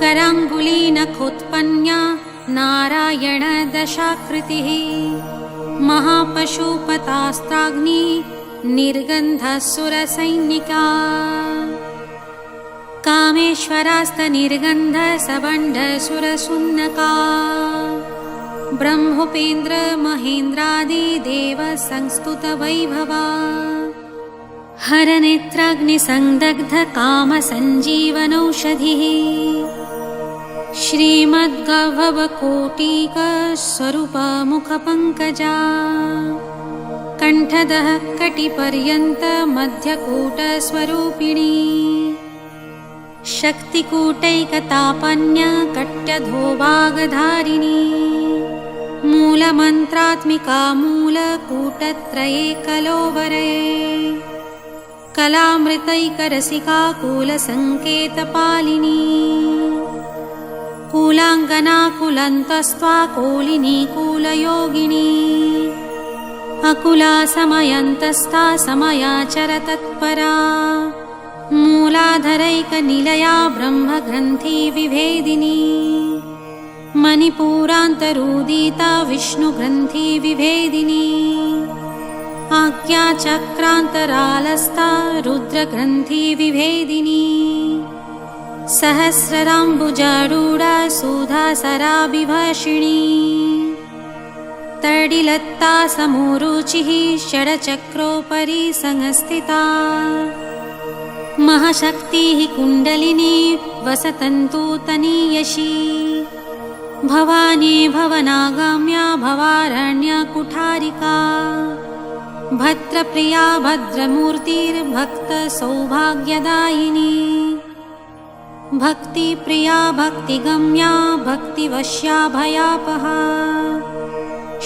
कराङ्गुलीनखोत्पन्या नारायण दशाकृतिः महापशुपतास्त्राग्नि निर्गन्धसुरसैनिका कामेश्वरास्तनिर्गन्ध सबण्डसुरसुन्नका ब्रह्मोपेन्द्र महेन्द्रादिदेव संस्तुतवैभवा हरनेत्राग्निसंदग्ध कामसञ्जीवनौषधिः श्रीमद्गभवकोटिकस्वरूपमुखपङ्कजा कण्ठदः कटिपर्यन्त मध्यकूटस्वरूपिणी शक्तिकूटैकतापन्य कट्यधोभागधारिणी मूलमन्त्रात्मिका मूलकूटत्रये कलोवरे कलामृतैकरसिका कुलसङ्केतपालिनी कुलाङ्गना कुलन्तस्त्वा कोलिनी कुलयोगिनी अकुला समयन्तस्था समयाचरतत्परा मूलाधरैकनिलया ब्रह्मग्रन्थि विभेदिनी मणिपूरान्तरूदिता विष्णुग्रन्थि विभेदिनी आज्ञाचक्रान्तरालस्था रुद्रग्रन्थि विभेदिनी सहस्रराम्बुजारूढा सुधासराभिभाषिणी तडिलत्ता समोरुचिः षडचक्रोपरि संस्थिता महाशक्तिः कुण्डलिनी वसतन्तु तनीयशी भवानी भवनागाम्या भवारण्य कुठारिका भद्रप्रिया भद्रमूर्तिर्भक्त सौभाग्यदायिनी भक्तिप्रिया भक्तिगम्या भक्तिवश्या भयापहा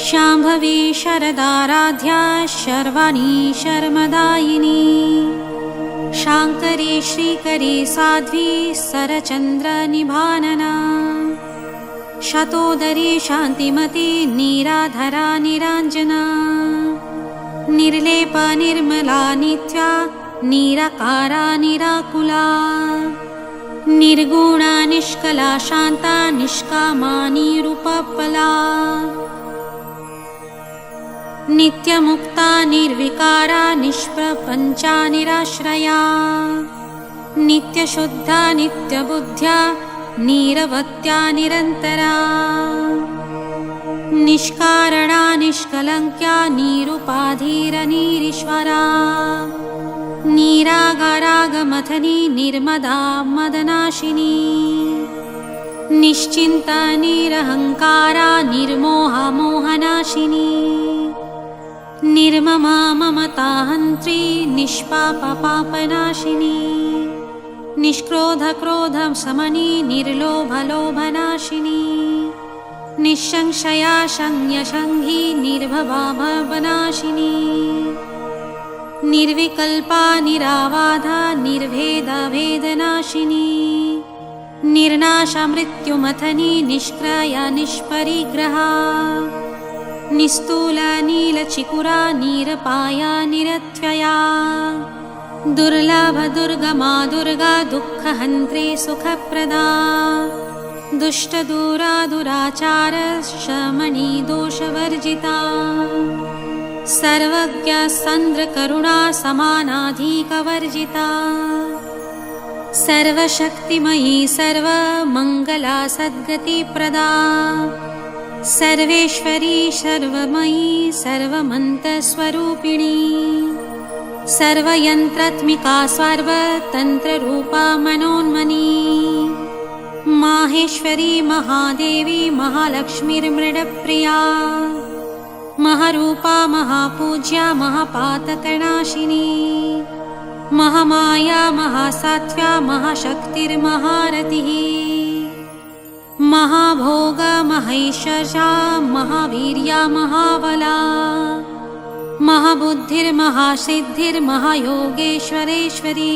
शाम्भवी शरदाराध्या शर्वाणी शर्मदायिनी शाङ्करी श्रीकरी साध्वी सरचन्द्रनिभानना शतोदरी शान्तिमती निराधरा निराञ्जना निर्लेपा निर्मला नित्या निराकारा निराकुला निर्गुणा निष्कला शान्ता निष्कामा निरुपप्ला नित्यमुक्ता निर्विकारा निष्प्रपञ्चा निराश्रया नित्यशुद्धा नित्यबुद्ध्या निरवत्या निरन्तरा निष्कारणा निष्कलङ्क्या निरुपाधिरनिरीश्वरा निरागारागमथनी निर्मदा मदनाशिनी निश्चिन्ता निरहङ्कारा निर्मोहा मोहनाशिनी निर्ममा ममताहन्त्री निष्पापपापनाशिनी निष्क्रोधक्रोधशमनी निर्लोभलोभनाशिनी निःसंशया शङ्यशङ्घी निर्भवाभवनाशिनी निर्विकल्पा निराबाधा निर्भेदभेदनाशिनी निर्नाशा मृत्युमथनी निष्क्रिया निष्परिग्रहा निस्तूला नीलचिकुरा निरपाया निरत्यया दुर्लभ दुर्गमा दुर्गा दुःखहन्त्री सुखप्रदा दुष्टदूरा दुराचार शमनी दोषवर्जिता सर्वज्ञा सन्द्रकरुणा समानाधिकवर्जिता सर्वशक्तिमयी सर्वमङ्गला सद्गतिप्रदा सर्वेश्वरी सर्वमयी सर्वमन्त्रस्वरूपिणी सर्वयन्त्रात्मिका सर्वतन्त्ररूपा मनोन्मनी माहेश्वरी महादेवी महालक्ष्मीर्मृडप्रिया महारूपा महापूज्या महापातकनाशिनी महामाया महासात्व्या महाशक्तिर्महारतिः महाभोगा महैश्वर्या महावीर्या महाबला महाबुद्धिर्महासिद्धिर्महायोगेश्वरेश्वरी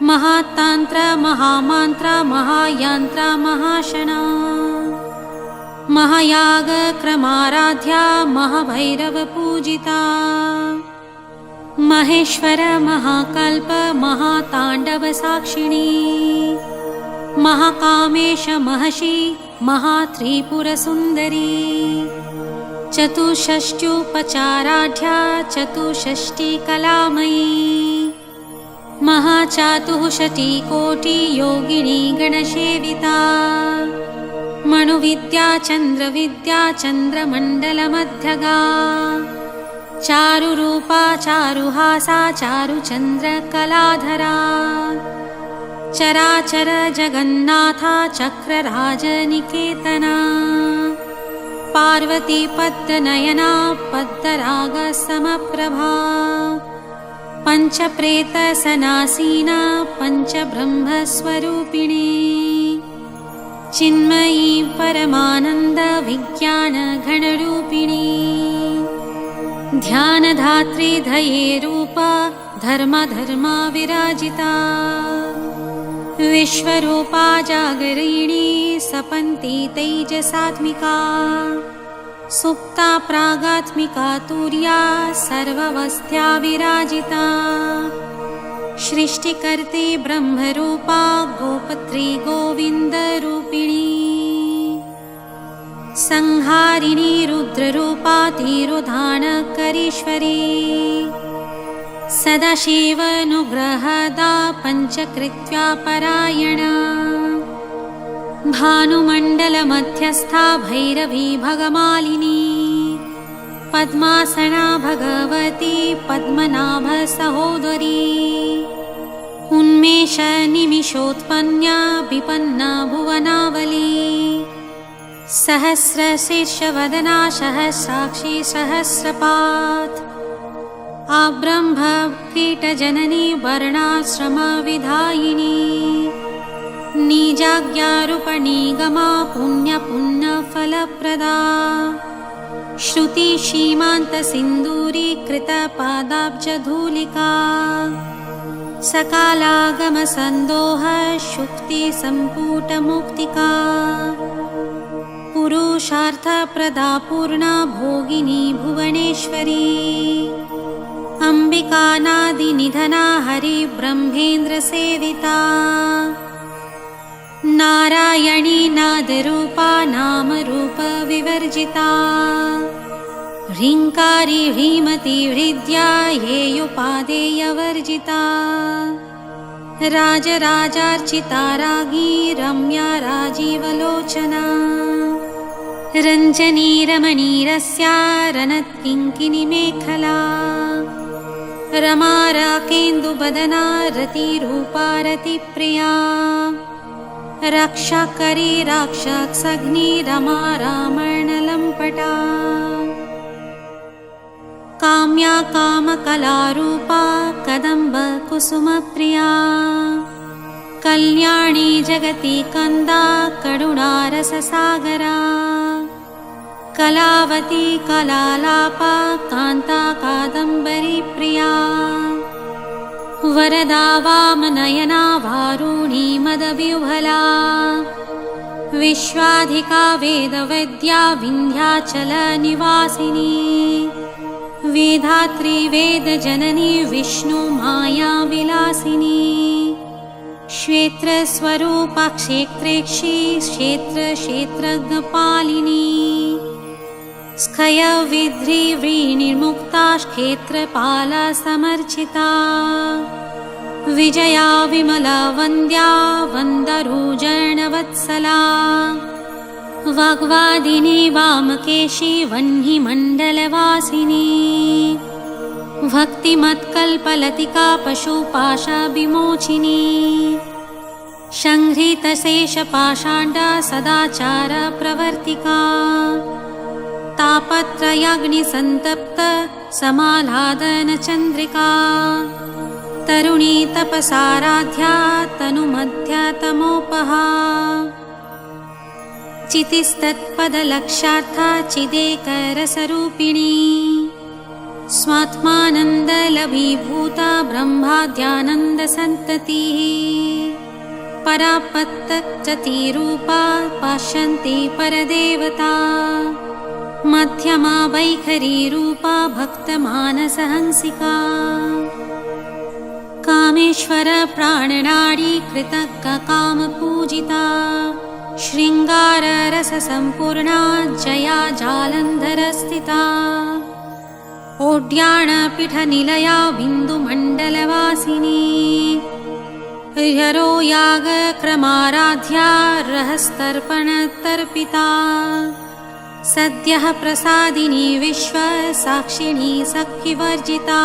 महातान्त्र महामान्त्र महायन्त्र महाशना महायागक्रमाराध्या महाभैरवपूजिता महेश्वर महाकल्प महाताण्डवसाक्षिणी महाकामेश महर्षि महात्रिपुरसुन्दरी चतुष्षष्ट्युपचाराढ्या चतुष्षष्टिकलामयी महाचातुःषष्टिकोटियोगिनी गणसेविता मनुविद्या चन्द्रविद्या चन्द्रमण्डलमध्यगा चारुरूपा चारुहासा चारुचन्द्रकलाधरा चराचर जगन्नाथा चक्रराजनिकेतना पार्वती पद्मनयना पद्मरागसमप्रभा पञ्चप्रेतसनासीना पञ्चब्रह्मस्वरूपिणी चिन्मयी परमानन्द विज्ञानघनरूपिणी ध्यानधात्री धयेरूपा धर्मधर्मा विराजिता विश्वरूपा जागरिणी सपन्ती तेजसात्मिका सुप्ता प्रागात्मिका तुर्या सर्वावस्था विराजिता सृष्टिकर्त्री ब्रह्मरूपा गोपत्री गोविन्दरूपिणी संहारिणी रुद्ररूपा तिरोधानकरीश्वरी सदाशिवनुग्रहदा पञ्चकृत्या परायणा भानुमण्डलमध्यस्था भैरवी भगमालिनी पद्मासना भगवती पद्मनाभसहोदरी उन्मेष निमिषोत्पन्ना विपन्ना भुवनावली सहस्रशीर्षवदना सहस्राक्षी सहस्रपात् आब्रह्म कीटजननी वर्णाश्रमविधायिनी निजाज्ञारूपणीगमा पुण्यपुण्यफलप्रदा श्रुतिसीमान्तसिन्दूरीकृतपादाब्जधूलिका सकालागमसन्दोह शुक्तिसम्पुटमुक्तिका पुरुषार्थप्रदा पूर्णा भोगिनी भुवनेश्वरी अम्बिकानादिनिधना हरिब्रह्मेन्द्रसेविता नारायणी नादरूपा नामरूपविवर्जिता ह्रीङ्कारी ह्रीमती हृद्या हेयोपादेयवर्जिता राजराजार्चिता रागी रम्या राजीवलोचना रञ्जनी रमणीरस्या रनत्किङ्किणीमेखला रमा राकेन्दुबदना रतिरूपा रतिप्रिया रक्षाकरी राक्षसग्नि रमा रामणलम्पटा काम्या कामकलारूपा कदम्बकुसुमप्रिया कल्याणी जगति कन्दा करुणारससागरा कलावती कलालापा कान्ता कादम्बरी प्रिया वरदा वामनयना वारुणी मदविह्वला विश्वाधिका वेदवैद्या विन्ध्याचलनिवासिनी वेधात्री वेदजननी विष्णुमाया विलासिनी क्षेत्रस्वरूपा क्षेत्रेक्षी क्षेत्रक्षेत्रज्ञपालिनी स्खयविध्री व्रीनिर्मुक्ता क्षेत्रपाला समर्चिता विजया विमला वन्द्या वन्दरूजर्णवत्सला वाग्वादिनी वामकेशी वह्निमण्डलवासिनी भक्तिमत्कल्पलतिका पशुपाशविमोचिनी शङ्घ्रितशेषपाषाण्डा सदाचार प्रवर्तिका तापत्रयाग्निसन्तप्त समाह्लादनचन्द्रिका तरुणी तपसाराध्या तनुमध्यतमोपहा चितिस्तत्पदलक्ष्यार्था चिदेकरसरूपिणी स्वात्मानन्दलभीभूता ब्रह्माद्यानन्दसन्ततिः परापत्तचतिरूपा पश्यन्ति परदेवता मध्यमा वैखरीरूपा भक्तमानसहंसिका कामेश्वर प्राणनाडी कृतज्ञकामपूजिता शृङ्गाररससम्पूर्णा जया जालन्धरस्थिता ओड्याणपीठनिलया बिन्दुमण्डलवासिनी हरो यागक्रमाराध्या रहस्तर्पणतर्पिता सद्यः प्रसादिनी विश्वसाक्षिणी सखिवर्जिता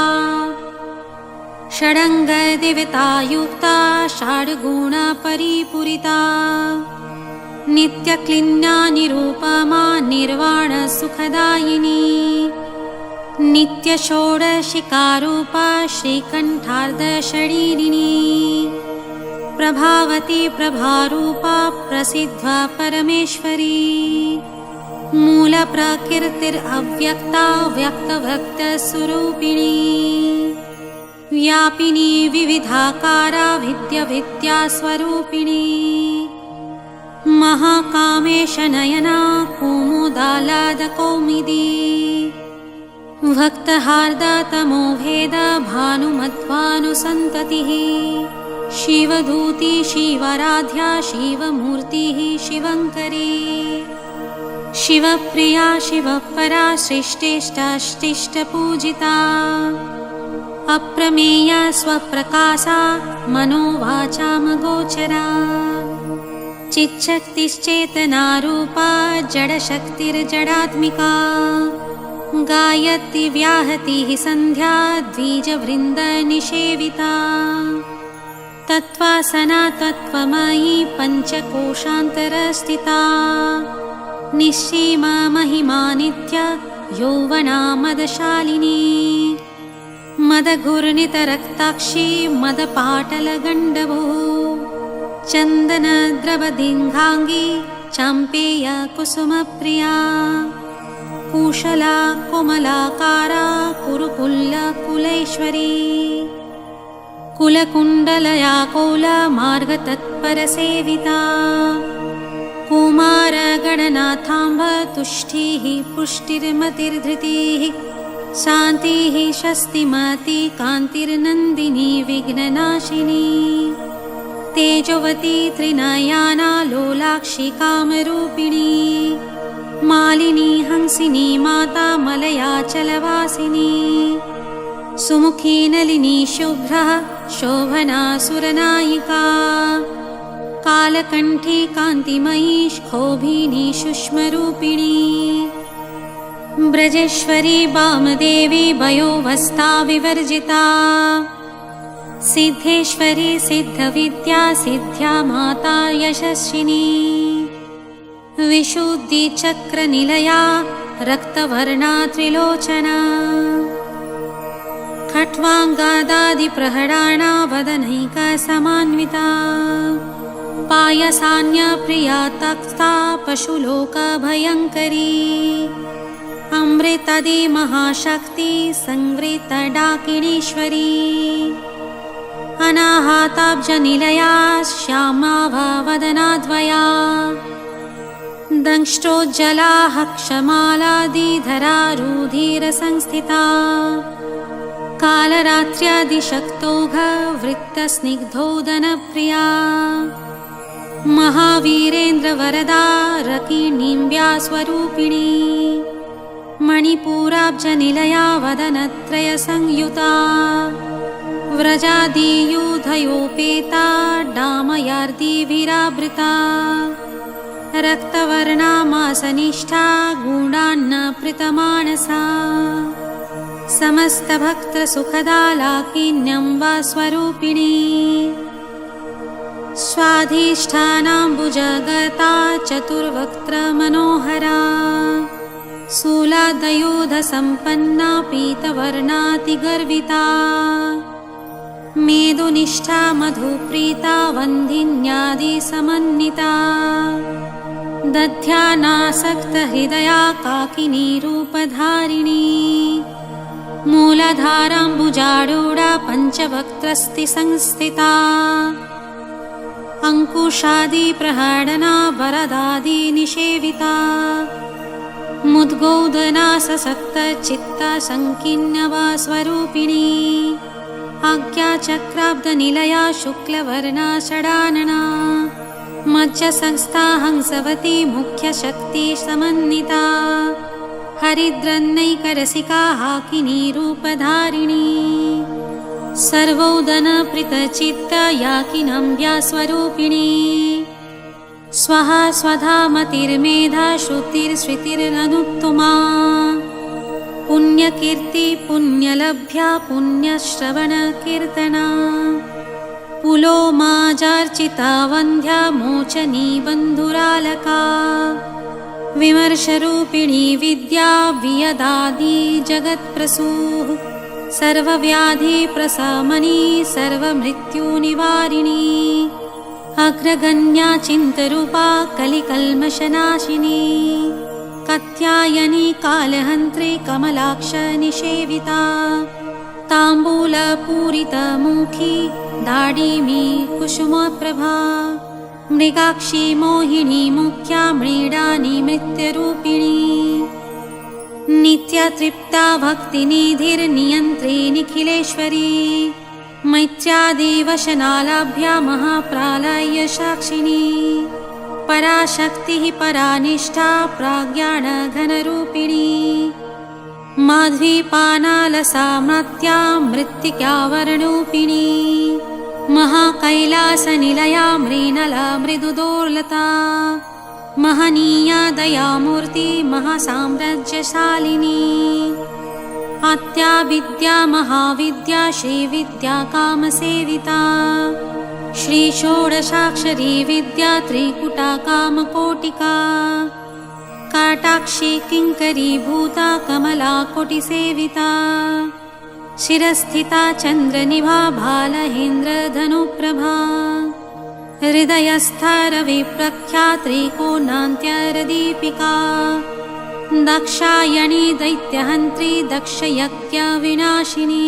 षडङ्गदिव्यतायुक्ता षड्गुणपरिपूरिता नित्यक्लिन्ना निरूपमा निर्वाणसुखदायिनी नित्यषोडशिकारूपा श्रीकण्ठार्धशरीरिणी प्रभावती प्रभारूपा प्रसिद्धा परमेश्वरी मूलप्रकृतिरव्यक्ता व्यक्तभक्तस्वरूपिणी व्यापिनी विविधाकारा विद्यास्वरूपिणी महाकामेशनयना कुमुदालादकौमुदी भक्तहार्दा तमोभेद भानुमध्वानुसन्ततिः शिवधूती शिवाराध्या शिवमूर्तिः शिवङ्करी शिवप्रिया शिवपरा सृष्टिष्टाष्टिष्टपूजिता अप्रमेया स्वप्रकाशा मनोवाचामगोचरा चिच्छक्तिश्चेतनारूपा जडशक्तिर्जडात्मिका गायति व्याहतिः सन्ध्या द्विजवृन्दनिषेविता तत्त्वासना तत्त्वमयी पञ्चकोशान्तरस्थिता निःसीमा महिमा नित्या यौवना मदशालिनी मदघूर्णितरक्ताक्षी मदपाटलगण्डभो चन्दनद्रवदिङ्घाङ्गी चाम्पेया कुसुमप्रिया कुशला कोमलाकारा कुरुकुल्लकुलेश्वरी कुलकुण्डलया कौलमार्गतत्परसेविता कुमारगणनाथाम्ब तुष्टिः पुष्टिर्मतिर्धृतिः शान्तिः शस्तिमती कान्तिर्नन्दिनी विघ्ननाशिनी तेजोवती त्रिनयना लोलाक्षी कामरूपिणी मालिनी हंसिनी माता मलयाचलवासिनी सुमुखी नलिनी शुभ्रा शोभना सुरनायिका कालकण्ठी कान्तिमयी क्षोभिनी सूक्ष्मरूपिणी ब्रजेश्वरी वामदेवी वयोवस्था विवर्जिता सिद्धेश्वरी सिद्धविद्या सिद्ध्या माता यशस्विनी विशुद्धिचक्रनिलया रक्तवर्णा त्रिलोचना खट्वाङ्गादादिप्रहराणावदनैकसमान्विता पायसान्यप्रिया तक्ता पशुलोकभयङ्करी अमृतदे महाशक्ति संवृतडाकिणीश्वरी अनाहताब्जनिलया श्यामाभवदनाद्वया दंष्ट्रोज्जला क्षमालादिधरा रुधिरसंस्थिता कालरात्र्यादिशक्तौघ वृत्तस्निग्धोदनप्रिया महावीरेन्द्रवरदा रकिणीम्ब्या स्वरूपिणी मणिपूराब्जनिलया वदनत्रयसंयुता व्रजादियूथयोपेता डामयार्दिभिरावृता रक्तवर्णामासनिष्ठा गूढान्नपृतमानसा समस्तभक्तसुखदा लाकिन्यम्बा स्वरूपिणी स्वाधिष्ठानाम्बुजगता चतुर्वक्त्रमनोहरा शूलादयोधसम्पन्ना पीतवर्णातिगर्विता मेदुनिष्ठा मधुप्रीता वन्धिन्यादिसमन्विता दध्यानासक्तहृदया काकिनी रूपधारिणी मूलाधाराम्बुजारूढा पञ्चवक्त्रस्ति संस्थिता अङ्कुशादिप्रहरणा वरदादिनिषेविता मुद्गोदना ससक्तचित्ता सङ्कीर्णवा स्वरूपिणी आज्ञाचक्राब्दनिलया शुक्लवर्णा षडानना मज्जसंस्था हंसवती मुख्यशक्ति समन्विता हरिद्रन्नैकरसिका हाकिनी रूपधारिणी सर्वोदनप्रीतचित्ता याकिनम्ब्या स्वरूपिणी स्वहा स्वधा मतिर्मेधा श्रुतिर्श्रुतिरनुत्तमा पुण्यकीर्ति पुण्यलभ्या पुण्यश्रवणकीर्तना पुलोमाजार्चिता वन्ध्या मोचनी बन्धुरालका विमर्शरूपिणी विद्या वियदादि जगत्प्रसूः सर्वव्याधिप्रशमनी सर्वमृत्युनिवारिणी अग्रगण्या चिन्तरूपा कलिकल्मषनाशिनी कात्यायनी कालहन्त्री कमलाक्ष निषेविता ताम्बूलपूरितमुखी दाडिमी कुसुमप्रभा मृगाक्षी मोहिनी मुख्या मृडानी मृत्यरूपिणी नित्यतृप्ता भक्तिनिधिर्नियन्त्री निखिलेश्वरी मैत्र्यादिवशनालाभ्या महाप्रलय साक्षिणी पराशक्तिः परानिष्ठा प्राज्ञानघनरूपिणी माध्वीपानालसामृत्या मृत्तिकावर्णरूपिणी महाकैलासनिलया मृणला मृदुदोर्लता महनीया दयामूर्ति महासाम्राज्यशालिनी आत्या विद्या महाविद्या श्रीविद्या कामसेविता श्रीषोडशाक्षरी विद्या त्रिकुटा कामकोटिका काटाक्षी किङ्करी भूता कमला कोटिसेविता शिरस्थिता चन्द्रनिभा भालहेन्द्रधनुप्रभा हृदयस्था रविप्रख्या त्रिकोणान्त्यरदीपिका दाक्षायणी दैत्यहन्त्री दक्षयज्ञविनाशिनी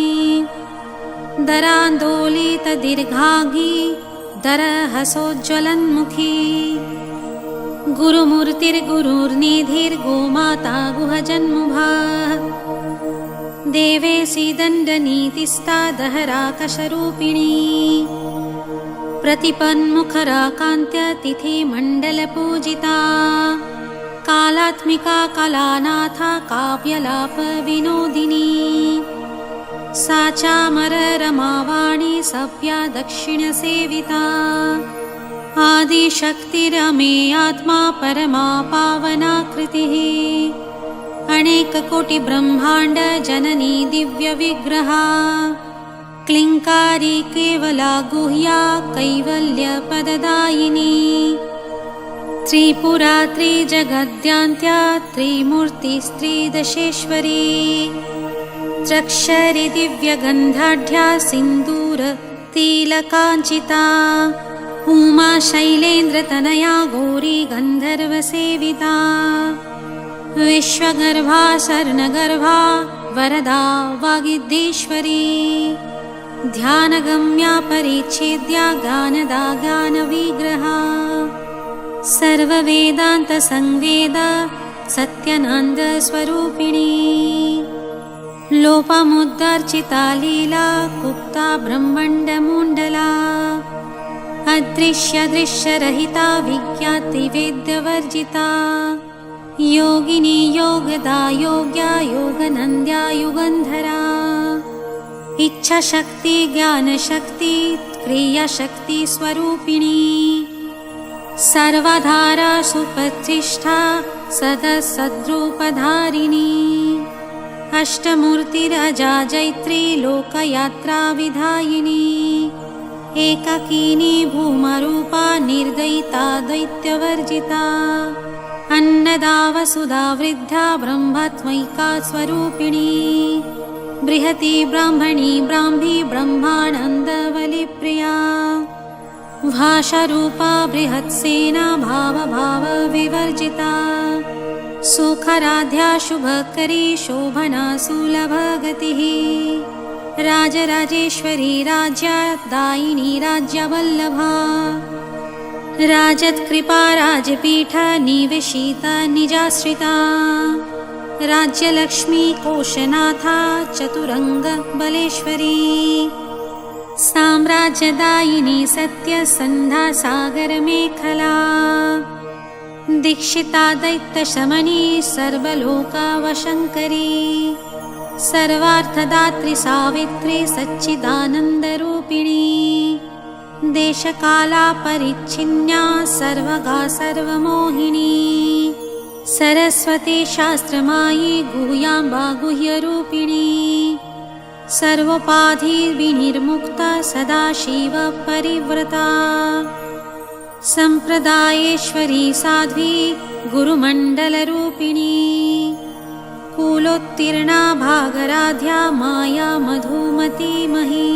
दरान्दोलितदीर्घाङ्गी दरहसोज्ज्वलन्मुखी गुरुमूर्तिर्गुरुर्निधिर्गोमाता गुहजन्मुभा देवेशी दण्डनीतिस्था दहराकशरूपिणी प्रतिपन्मुखरा कान्त्यतिथिमण्डलपूजिता कालात्मिका कलानाथा काव्यलापविनोदिनी सा चामररमावाणी सव्या दक्षिणसेविता आदिशक्तिरमे आत्मा परमा पावनाकृतिः अनेककोटिब्रह्माण्ड जननी दिव्यविग्रहा क्लिङ्कारी केवला गुह्या कैवल्यपददायिनी त्रिपुरा त्रिजगद्यान्त्या त्रिमूर्तिस्त्रिदशेश्वरी त्रक्षरि दिव्यगन्धाढ्या सिन्दूरतिलकाञ्चिता उमा शैलेन्द्रतनया गौरी गन्धर्वसेविता विश्वगर्भा शरणगर्भा वरदा वागीश्वरी ध्यानगम्या परिच्छेद्या गानदा गानविग्रहा सर्ववेदान्तसंवेदा सत्यानन्दस्वरूपिणी लोपमुद्दर्चिता लीला गुप्ता ब्रह्माण्डमुण्डला अदृश्यदृश्यरहिता विज्ञातिवेद्यवर्जिता योगिनी योगदा योग्या योगनन्द्या युगन्धरा इच्छाशक्ति ज्ञानशक्ति क्रियाशक्ति स्वरूपिणी सर्वधारा सुप्रतिष्ठा सदसद्रूपधारिणी अष्टमूर्तिरजा जैत्री लोकयात्रा विधायिनी एकाकिनी भूमरूपा निर्दयिता दैत्यवर्जिता अन्नदा वसुधा वृद्धा ब्रह्मत्मैका स्वरूपिणी बृहती ब्राह्मणी ब्राह्मी ब्रह्मानन्दबलिप्रिया भाषारूपा बृहत्सेना भावभावविवर्जिता सुखराध्या शुभकरी शोभना सुलभगतिः राजराजेश्वरी राज्यदायिनी राज्यवल्लभा राजत्कृपा राजपीठा निवेशिता निजाश्रिता राज्यलक्ष्मी कोशनाथा चतुरंग बलेश्वरी साम्राज्यदायिनी सत्यसन्धा सागर मेखला दीक्षिता दैत्यशमनी सर्वलोकावशंकरी सर्वार्थदात्री सावित्री सच्चिदानन्दरूपिणी देशकाला परिच्छिन्या सर्वगा सर्वमोहिनी सरस्वती शास्त्रमायी गुह्याम्बा गुह्यरूपिणी सर्वोपाधिर्विनिर्मुक्ता सदाशिव परिव्रता सम्प्रदायेश्वरी साध्वी गुरुमण्डलरूपिणी कुलोत्तीर्णा भागराध्या माया मधुमती मही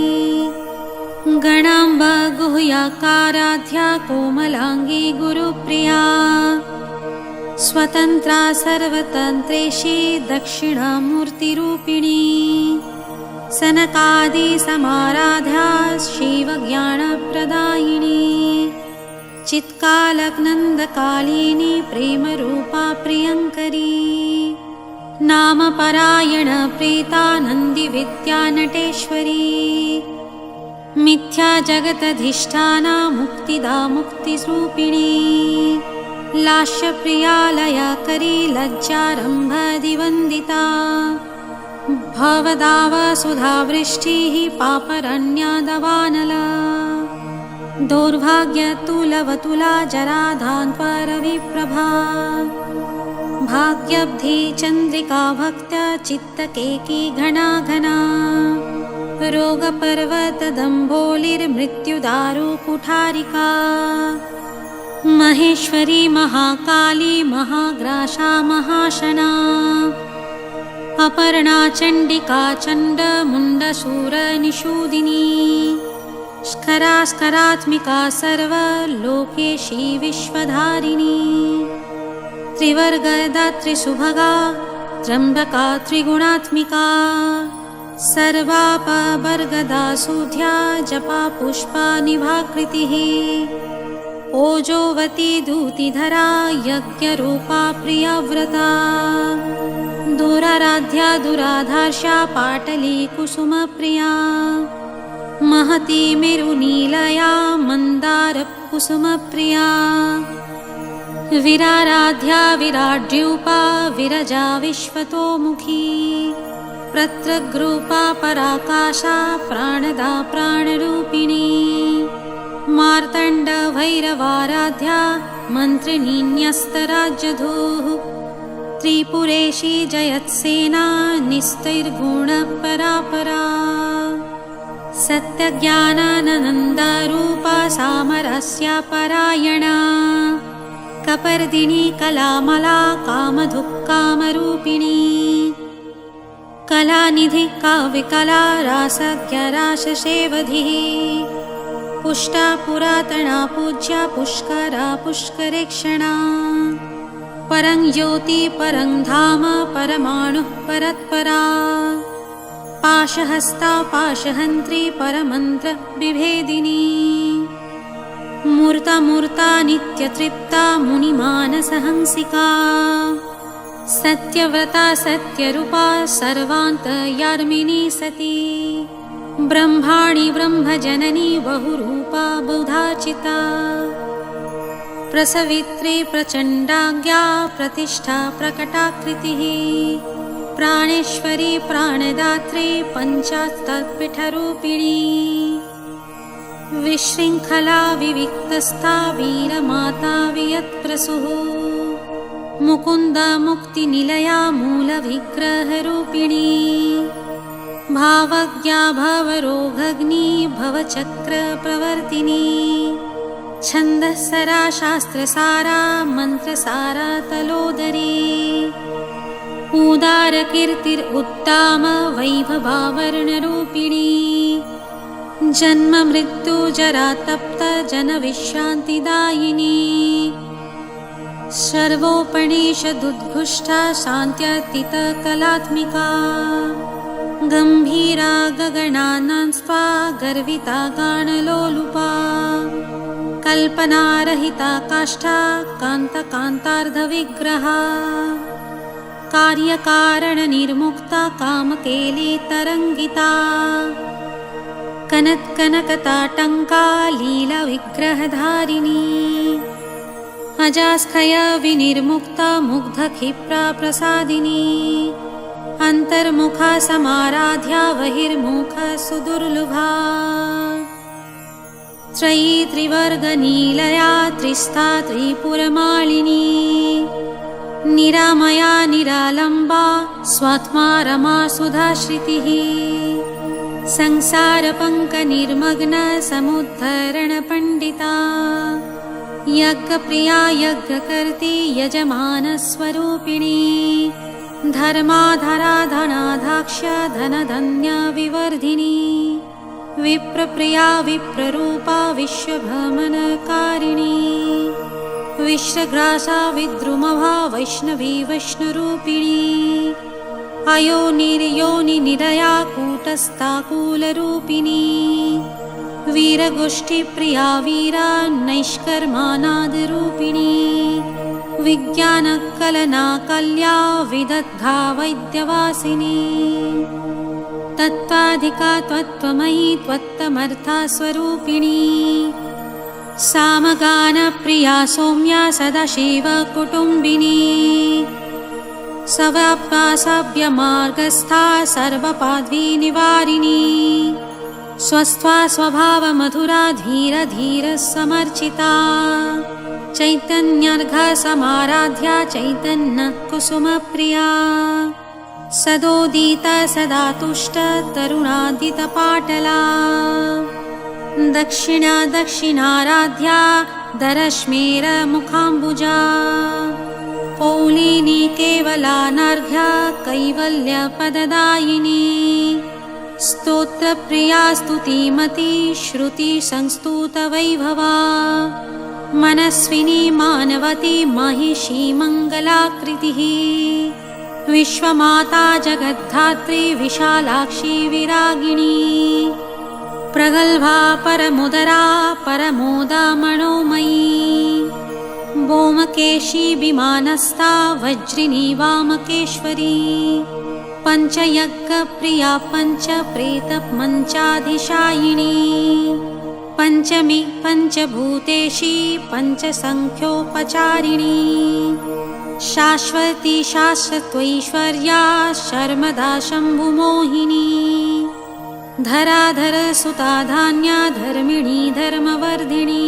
गणाम्बा गुह्याकाराध्या कोमलांगी गुरुप्रिया स्वतंत्रा सर्वतंत्रेशी दक्षिणामूर्तिरूपिणी सनकादि समाराध्या शिवज्ञानप्रदायिनी चित्कालग्नन्दकालिनी प्रेमरूपा प्रियङ्करी नामपरायण प्रीता नन्दिविद्या नटेश्वरी मिथ्या जगतधिष्ठाना मुक्तिदा मुक्तिरूपिणी लास्यप्रियालया करी लज्जारम्भदिवन्दिता भवदाव सुधावृष्टिः पापरण्यादवानला दौर्भाग्यतुलवतुला जराधान्त्वरविप्रभा भाग्यब्धि चन्द्रिका भक्त्या चित्तकेकी घना घना रोगपर्वतदम्भोलिर्मृत्युदारु कुठारिका महेश्वरी महाकाली महाग्रासा महाशना अपर्णा चण्डिका चण्डमुण्डशूरनिषूदिनी स्करास्करात्मिका सर्वलोकेशी विश्वधारिणी त्रिवर्गदात्री सुभगा त्र्यम्बका त्रिगुणात्मिका सर्वापवर्गदा सुध्या जपा पुष्पा निभाकृतिः ओजोवती दूतिधरा यज्ञरूपा प्रियव्रता दुराराध्या दुराधार्षा पाटली कुसुमप्रिया महती मेरुनीलया मन्दारकुसुमप्रिया विराराध्या विराड्रूपा विरजा विश्वतोमुखी प्रत्यग्रूपा पराकाशा प्राणदा प्राणरूपिणी मार्तण्ड भैरवाराध्या मन्त्रिणीन्यस्तराज्यधूः त्रिपुरेशी जयत्सेना निस्तैर्गुणपरापरा सत्यज्ञानानन्दरूपा सामरस्या परायणा कपर्दिनी कलामला कामधुक्कामरूपिणी कलानिधि काव्यकला रासज्ञराशसेवधिः पुष्टा पुरातना पूज्या पुष्करा पुष्करेक्षणा परं ज्योति परं धाम परमाणुः परत्परा पाशहस्ता पाशहन्त्री परमन्त्र विभेदिनी मूर्ता मूर्ता नित्यतृप्ता मुनिमानसहंसिका सत्यव्रता सत्यरूपा सर्वान्तर्यामिनी सती ब्रह्माणि ब्रह्मजननी बहुरूपा बहुधार्चिता प्रसवित्री प्रचण्डाज्ञा प्रतिष्ठा प्रकटाकृतिः प्राणेश्वरी प्राणदात्री पञ्चात्तत्पीठरूपिणी विशृङ्खला विविक्तस्था वीरमाता वियत्प्रसूः मुकुन्दा मुक्तिनिलया मूलविग्रहरूपिणी भावज्ञा भवरोगग्नि भवचक्रप्रवर्तिनी छन्दःसरा शास्त्रसारा मन्त्रसारा तलोदरी उदारकीर्तिरुत्ताम वैभवावर्णरूपिणी जन्म मृत्यु जरा तप्त जनविश्रान्तिदायिनी सर्वोपनिषदुद्घुष्टा शान्त्यतीतकलात्मिका गम्भीरा गगनानांस्त्वा गर्विता गानलोलुपा कल्पनारहिता काष्ठा कान्तकान्तार्धविग्रहा कार्यकारणनिर्मुक्ता कामकेली तरङ्गिता कनत्कनकताटङ्का लीलाविग्रहधारिणी अजास्खया विनिर्मुक्ता मुग्धक्षिप्रा प्रसादिनी अन्तर्मुखा समाराध्या बहिर्मुखा सुदुर्लभा त्रयी त्रिवर्गनीलया त्रिस्था त्रिपुरमालिनी निरामया निरालम्बा स्वात्मा रमा सुधाश्रितिः संसारपङ्कनिर्मग्न समुद्धरणपण्डिता यज्ञप्रिया यज्ञकर्त्री यजमानस्वरूपिणी धर्माधरा धनाधाक्ष्य धनधन्या विवर्धिनी विप्रप्रिया विप्ररूपा विश्वभ्रमणकारिणी विश्वग्रासा विद्रुमभा वैष्णवी वैष्णरूपिणी अयोनिर्योनिनिरया कूटस्थाकूलरूपिणी वीरगोष्ठीप्रिया वीरा नैष्कर्मानादरूपिणी विज्ञानकलना कल्या विदग्धा वैद्यवासिनी तत्त्वाधिका त्वत्त्वमयी त्वत्तमर्था स्वरूपिणी सामगानप्रिया सौम्या सदाशिवकुटुम्बिनी सव्याप्ता सव्यमार्गस्था सर्वपाद्विनिवारिणी स्वस्था स्वभावमधुरा धीर धीर समर्चिता चैतन्यार्घसमाराध्या चैतन्यकुसुमप्रिया सदोदिता सदा तुष्ट तरुणादितपाटला दक्षिणा दक्षिणाराध्या दरश्मेरमुखाम्बुजा कौलिनी केवलानर्घ्या कैवल्यपददायिनी स्तोत्रप्रिया स्तुतिमती श्रुतिसंस्तुतवैभवा मनस्विनी मानवती महिषी मङ्गलाकृतिः विश्वमाता जगद्धात्री विशालाक्षी विरागिणी प्रगल्भा परमुदरा परमोदा मनोमयी बोमकेशी विमानस्था वज्रिणी वामकेश्वरी पञ्चयज्ञप्रिया पञ्चप्रेतमञ्चाधिशायिनी पञ्चमी पञ्चभूतेशी पञ्चसङ्ख्योपचारिणी शाश्वती शाश्वतैश्वर्या शर्मदा शम्भुमोहिनी धराधर सुता धान्या धर्मिणी धर्मवर्धिनी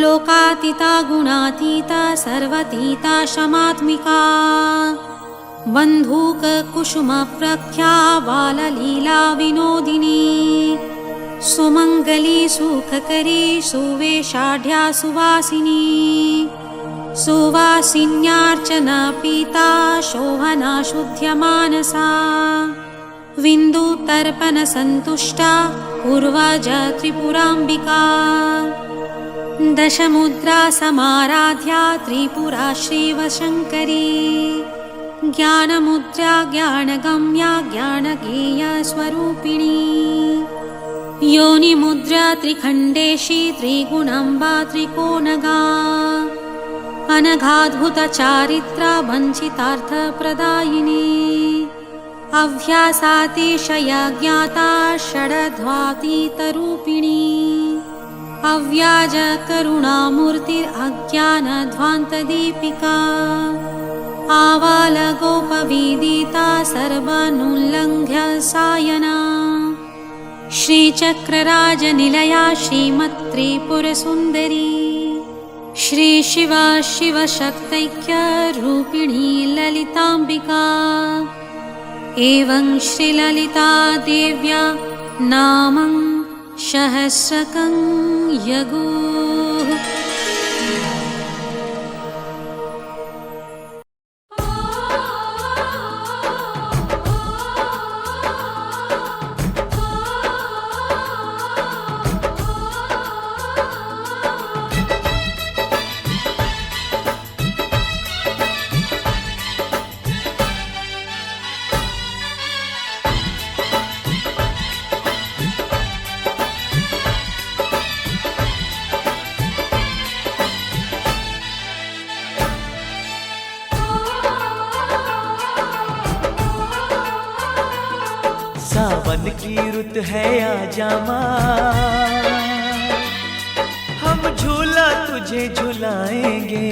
लोकातीता गुणातीता सर्वतीता शमात्मिका बन्धूक कुसुमप्रख्या बाललीला विनोदिनी सुमङ्गली सुखकरी सुवेशाढ्या सुवासिनी सुवासिन्यार्चना पीता शोभना शुद्ध्यमानसा विन्दुतर्पणसन्तुष्टा पूर्वज त्रिपुराम्बिका दशमुद्रा समाराध्या त्रिपुरा श्रीवशङ्करी ज्ञानमुद्रा ज्ञानगम्या ज्ञानगेयस्वरूपिणी योनिमुद्रा त्रिखण्डेशी त्रिगुणाम्बा त्रिकोणगा अनघाद्भुतचारित्रा वञ्चितार्थप्रदायिनी अव्यासातिशया ज्ञाता षडध्वातीतरूपिणी अव्याजकरुणामूर्तिरज्ञानध्वान्तदीपिका आवालगोपविदिता सर्वानुल्लङ्घ्य सायना श्रीचक्रराजनिलया श्रीमत्त्रिपुरसुन्दरी श्रीशिवा शिवशक्तैक्यरूपिणी ललिताम्बिका एवं श्रीललिता देव्या नामं सहस्रकं यगुः सावन की रुत है आजा माँ, हम झूला तुझे झुलाएंगे,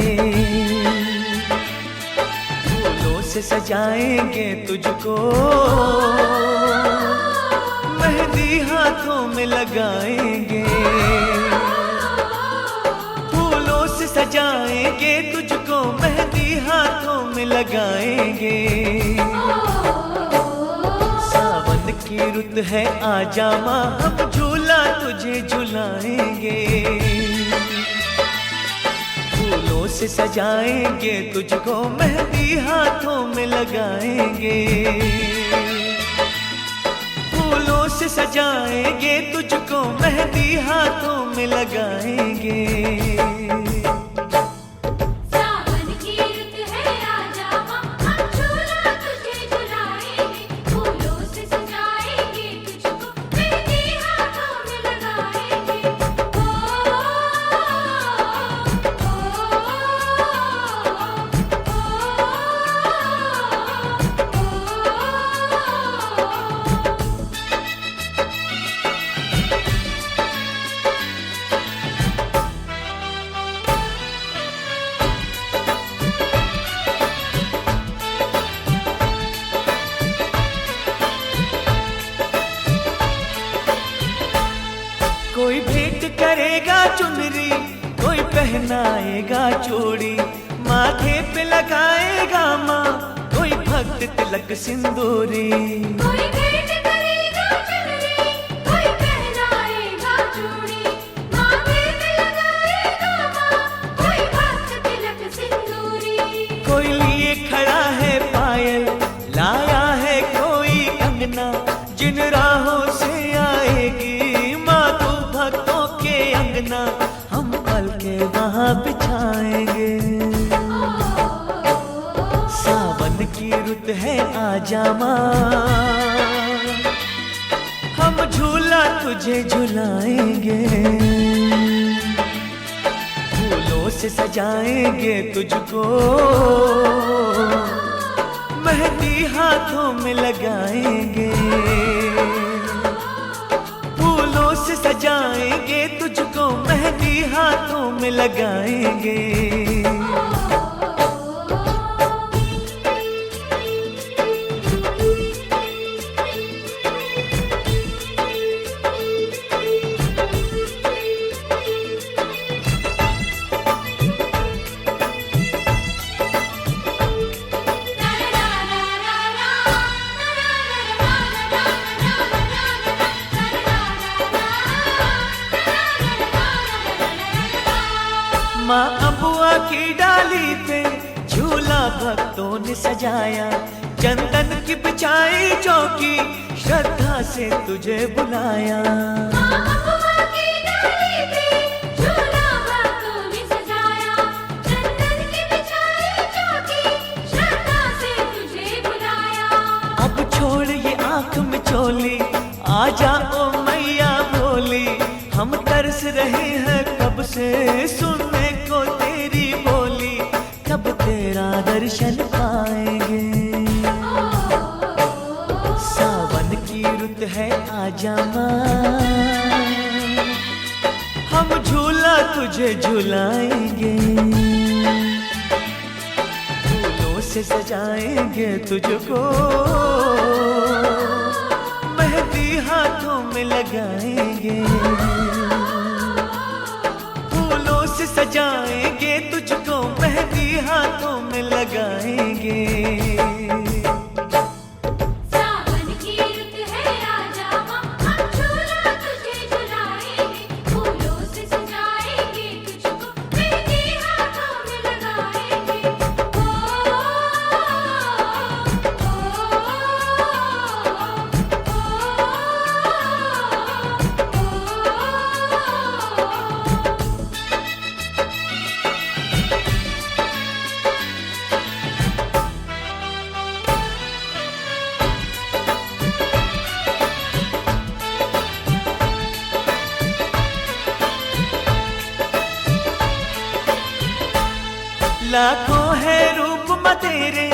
फूलों से सजाएंगे तुझको, मेहंदी हाथों में लगाएंगे, फूलों से सजाएंगे तुझको, मेहंदी हाथों में लगाएंगे। की रुत है आजा माँ, हम झूला तुझे झुलाएंगे, फूलों से सजाएंगे तुझको, मेहंदी हाथों में लगाएंगे, फूलों से सजाएंगे तुझको, मेहंदी हाथों में लगाएंगे। कोई भेंट करेगा चुनरी, कोई पहनाएगा चूड़ी, माथे पे लगाएगा माँ, कोई भक्त तिलक सिंदूरी। कोई भेंट करेगा चुनरी, कोई पहनाएगा चूड़ी, माथे पे लगाएगा माँ, कोई भक्त तिलक सिंदूरी। कोई लिए खड़ा है पायल, लाया है कोई अंगना, जिन राहों से आएगी भक्तों के अंगना, हम पल के वहाँ बिछाएंगे। सावन की रुत है आजा माँ, हम झूला तुझे झुलाएंगे, फूलों से सजाएंगे तुझको, मेहंदी हाथों में लगाएंगे, से सजाएंगे तुझको, मेहंदी हाथों में लगाएंगे। माँ महुआ की डाली पे झूला भक्तों ने सजाया, चंदन की बिछाई चौकी श्रद्धा से तुझे बुलाया। अब छोड़ ये आंख में चोली, आजा ओ मैया भोली, हम तरस रहे हैं कब से सुनने को तेरी बोली, कब तेरा दर्शन पाएंगे। सावन की रुत है आजा माँ, हम झूला तुझे झुलाएंगे, फूलों से सजाएंगे तुझको, मेहंदी हाथों में लगाएंगे, फूलों से सजाएंगे तुझको, मेहंदी हाथों में लगाएंगे। सावन की रुत है आजा माँ, हम झूला तुझे झुलाएंगे, फूलों से सजाएंगे तुझको, मेहंदी हाथों में लगाएंगे। लाखों है रूप माँ तेरे,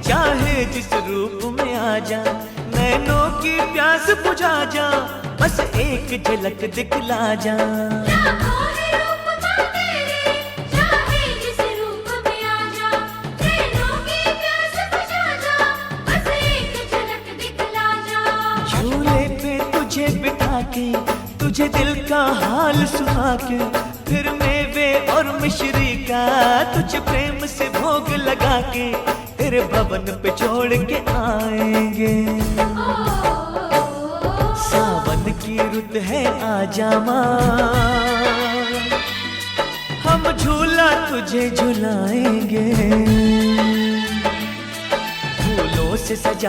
चाहे जिस रूप में आ जा, नैनों की प्यास बुझा जा, बस एक झलक दिखला जा। लाखों है रूप माँ तेरे, चाहे जिस रूप में आ जा, नैनों की प्यास बुझा जा, बस एक झलक दिखला जा। झूले पे तुझे बिठा के, तुझे दिल का हाल सुना के, फिर मेवे और मिश्री का तुझे प्रेम से भोग लगा के, तेरे भवन पे छोड़ के आएंगे। सावन की रुत है आजा माँ, हम झूला तुझे झुलाएंगे, फूलों से सजा